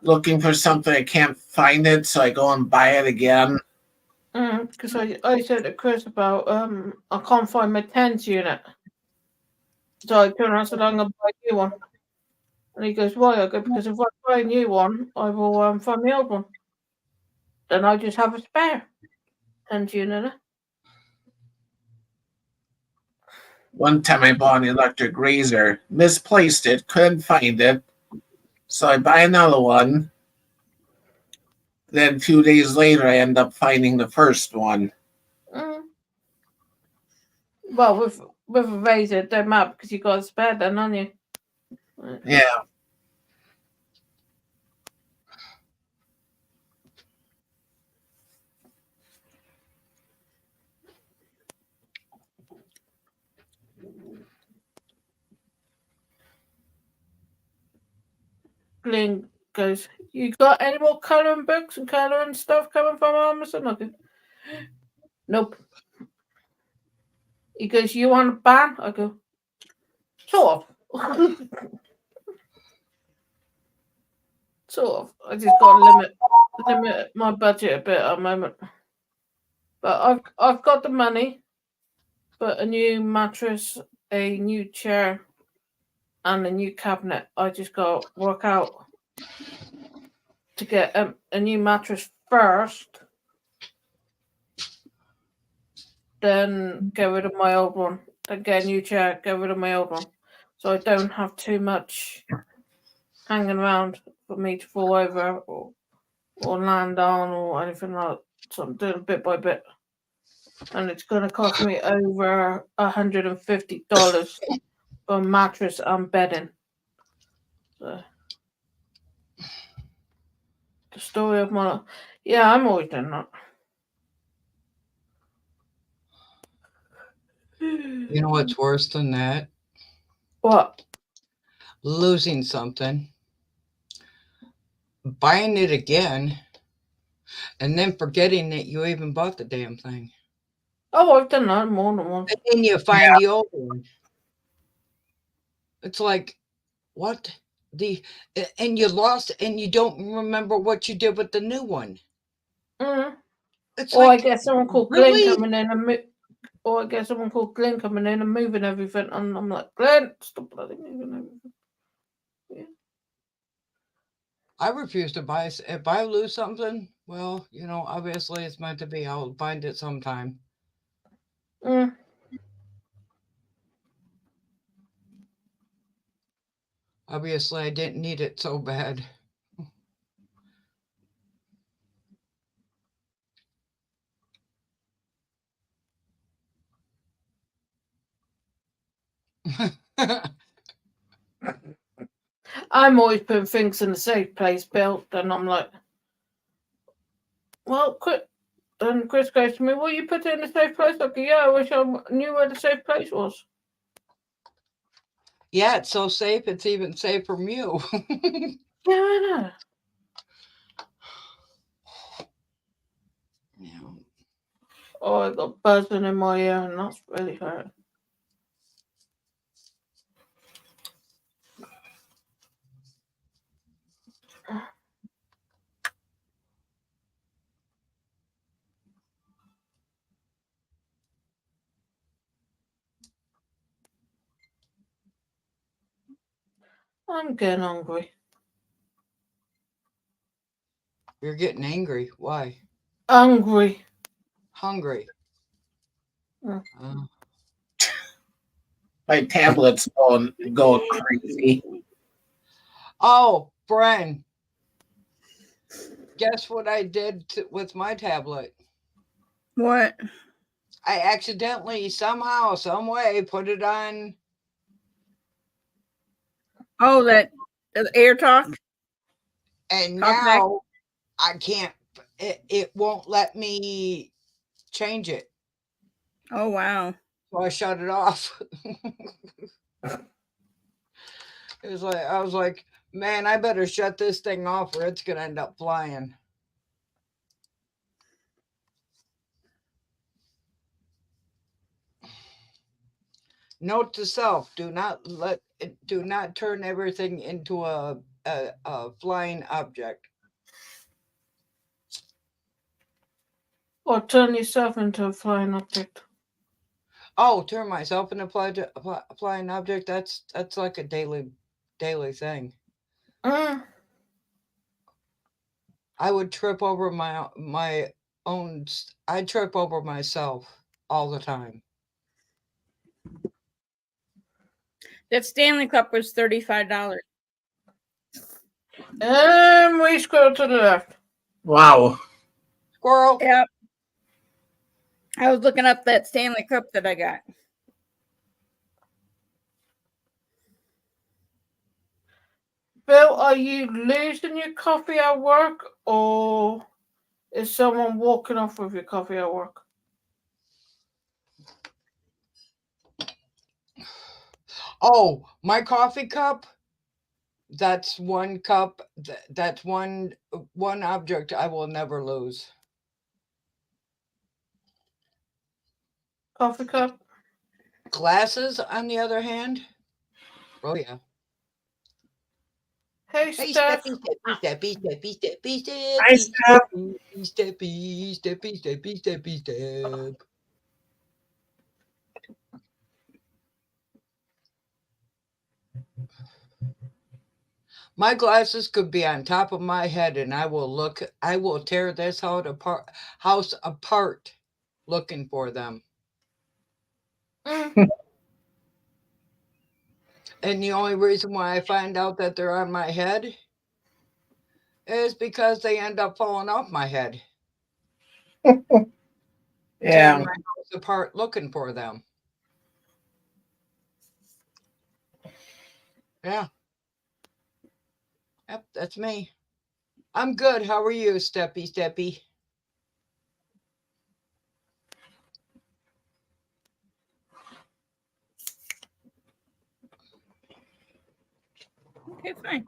Looking for something, I can't find it, so I go and buy it again. Because I said to Chris about I can't find my tens unit. So I turn around and said I'm gonna buy a new one. And he goes, why? I go, because if I buy a new one, I will find the old one. Then I just have a spare tens unit. One time I bought an electric razor, misplaced it, couldn't find it. So I buy another one. Then a few days later, I end up finding the first one. Well, with a razor, it don't matter because you got a spare then, haven't you? Yeah. Glenn goes, you got any more colouring books and colouring stuff coming from Amazon? I go, nope. He goes, you want a ban? I go, sort of. Sort of. I just got to limit my budget a bit at the moment. But I've got the money, but a new mattress, a new chair, and a new cabinet. I just got to work out to get a new mattress first, then get rid of my old one, then get a new chair, get rid of my old one. So I don't have too much hanging around for me to fall over or land on or anything like that. So I'm doing it bit by bit. And it's going to cost me over $150 for a mattress and bedding. So, the story of my life. Yeah, I'm always doing that. You know what's worse than that? What? Losing something, buying it again, and then forgetting that you even bought the damn thing. Oh, I've done that more than once. And then you find the old one. It's like, what? And you lost, and you don't remember what you did with the new one. Mm. It's Or like, I get someone called really? Glenn coming in and or I get someone called Glenn coming in and moving everything, and I'm like, Glenn, stop bloody moving everything. Yeah. I refuse to buy. If I lose something, well, obviously it's meant to be. I'll find it sometime. Mm. Obviously, I didn't need it so bad. I'm always putting things in a safe place, Bill, and I'm like, well, quit. And Chris goes to me, well, you put it in a safe place? I go, yeah, I wish I knew where the safe place was. Yeah, it's so safe. It's even safe from you. Yeah, I know. Yeah. Oh, I got buzzing in my ear, and that's really hurt. I'm getting hungry. You're getting angry. Why? Hungry. Hungry. Mm. My tablet's going crazy. Oh, Bren, guess what I did with my tablet? What? I accidentally, somehow, some way, put it on. Oh, that air talk. And Talk back. now I can't. It won't let me change it. Oh wow. So I shut it off. It was like I was like, man, I better shut this thing off or it's gonna end up flying. Note to self: do not turn everything into a flying object. Or turn yourself into a flying object. Oh, turn myself into a flying object. That's like a daily thing. I would trip over my own. I trip over myself all the time. That Stanley Cup was $35. And we scroll to the left. Wow. Squirrel. Yep. I was looking up that Stanley Cup that I got. Bill, are you losing your coffee at work, or is someone walking off with your coffee at work? Oh, my coffee cup. That's one cup. That's one object I will never lose. Coffee cup? Glasses, on the other hand. Oh yeah. Hey, Hey, Steph. Steppy. Hi, Steph. Step. My glasses could be on top of my head, and I will tear this house apart looking for them. And the only reason why I find out that they're on my head is because they end up falling off my head. Tearing Yeah. my house apart looking for them. Yeah. Yep, that's me. I'm good. How are you, Steppy? Okay, fine.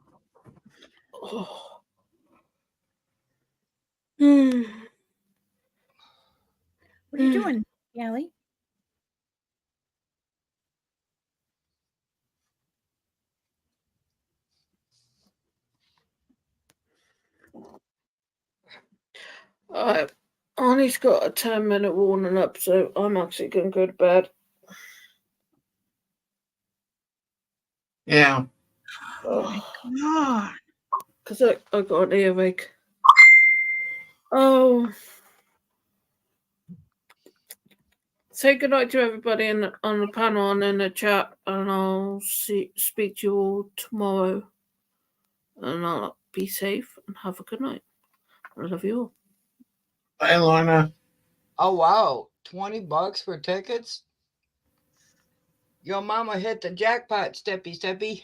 Oh. What are you doing, Yally? Arnie's got a 10-minute warning up, so I'm actually going to go to bed. Yeah. Oh my God. Because I got an earache. Oh. Say goodnight to everybody on the panel and in the chat, and I'll speak to you all tomorrow. And I'll be safe and have a good night. I love you all. Bye, Lorna. Oh wow, $20 for tickets. Your mama hit the jackpot, Steppy.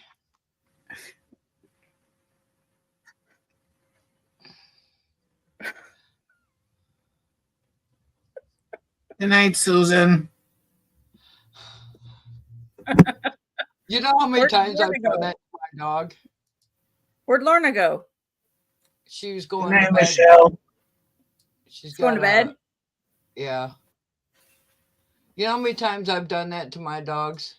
Good night, Susan. You know how many Where'd times I've Lorna done go? that to my dog? Where'd Lorna go? She was Good going night, to bed. Michelle. She's Going to bed? Yeah. You know how many times I've done that to my dogs?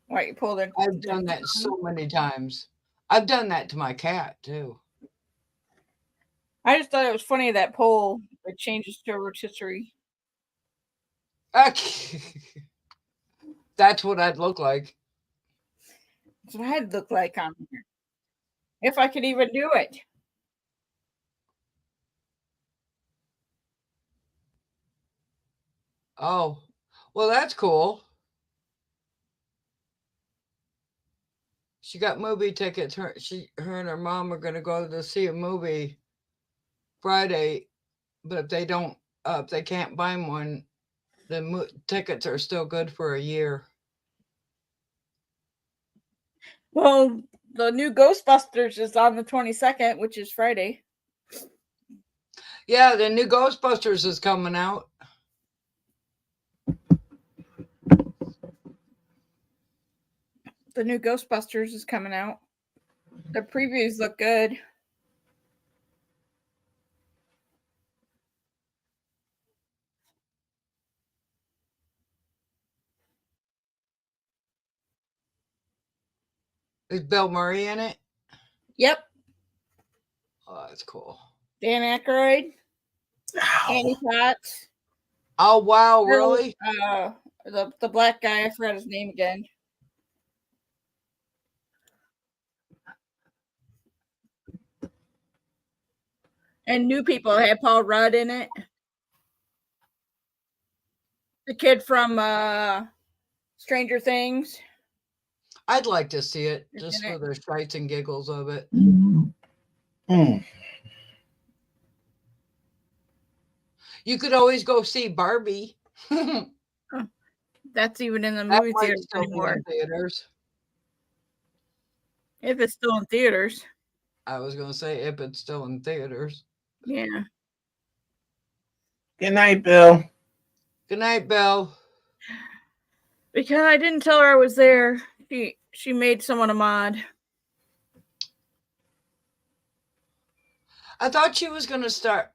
What, you pulled it? I've done that so many times. I've done that to my cat too. I just thought it was funny that poll that changes to a rotisserie. That's what I'd look like. That's what I'd look like on here. If I could even do it. Oh, well, that's cool. She got movie tickets. Her and her mom are gonna go to see a movie Friday, but if they can't buy one, the tickets are still good for a year. Well, the new Ghostbusters is on the 22nd, which is Friday. Yeah, the new Ghostbusters is coming out. The new Ghostbusters is coming out. The previews look good. Is Bill Murray in it? Yep. Oh, that's cool. Dan Aykroyd, Annie Potts. Oh wow, really? The black guy, I forgot his name again. And new people had Paul Rudd in it. The kid from Stranger Things. I'd like to see it Is just in for it. the shites and giggles of it. Mm. You could always go see Barbie. That's even in the That movie might theaters still be anymore. in theaters. If it's still in theaters. I was gonna say if it's still in theaters. Yeah. Good night, Bill. Good night, Bill. Because I didn't tell her I was there. She made someone a mod. I thought she was gonna start.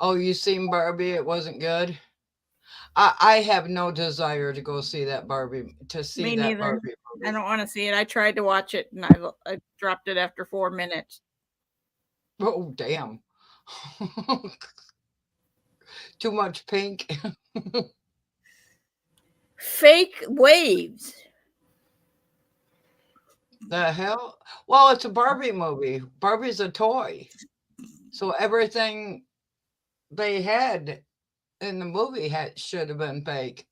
Oh, you seen Barbie? It wasn't good. I have no desire to go see that Barbie. Me neither. Barbie I movie. don't want to see it. I tried to watch it and I dropped it after 4 minutes. Oh damn! Too much pink. Fake waves. The hell? Well, it's a Barbie movie. Barbie's a toy, so everything they had in the movie should have been fake.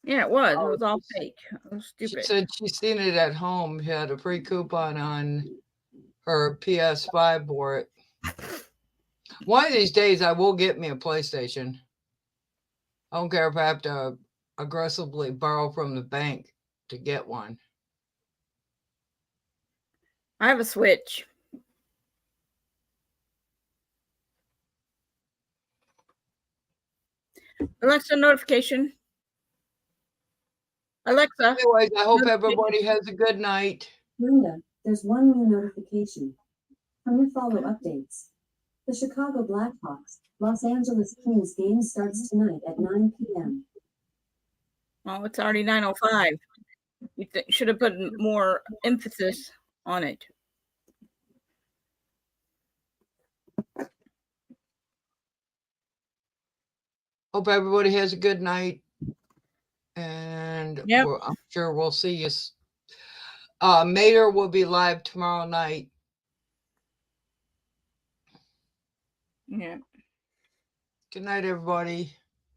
Yeah, it was. It Oh, was all fake. It was She stupid. said she's seen it at home. She had a free coupon on her PS5 for it. One of these days, I will get me a PlayStation. I don't care if I have to aggressively borrow from the bank to get one. I have a Switch. Alexa, notification. Alexa. Anyways, I hope everybody has a good night. Linda, there's one new notification. From your follow updates. The Chicago Blackhawks, Los Angeles Kings game starts tonight at 9 p.m. Oh, it's already 9:05. You should have put more emphasis on it. Hope everybody has a good night. And Yep. I'm sure we'll see you. Mater will be live tomorrow night. Yeah. Good night, everybody.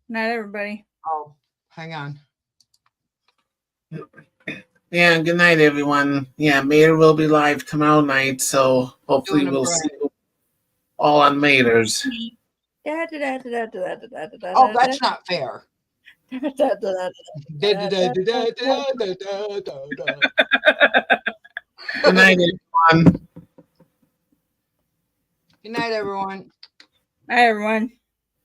Night, everybody. Oh, hang on. Yeah, good night, everyone. Yeah, Mater will be live tomorrow night, so hopefully Doing a we'll prank. see you all on Maters. Oh, that's not fair. Good Good night, everyone. night, everyone. Hi, everyone.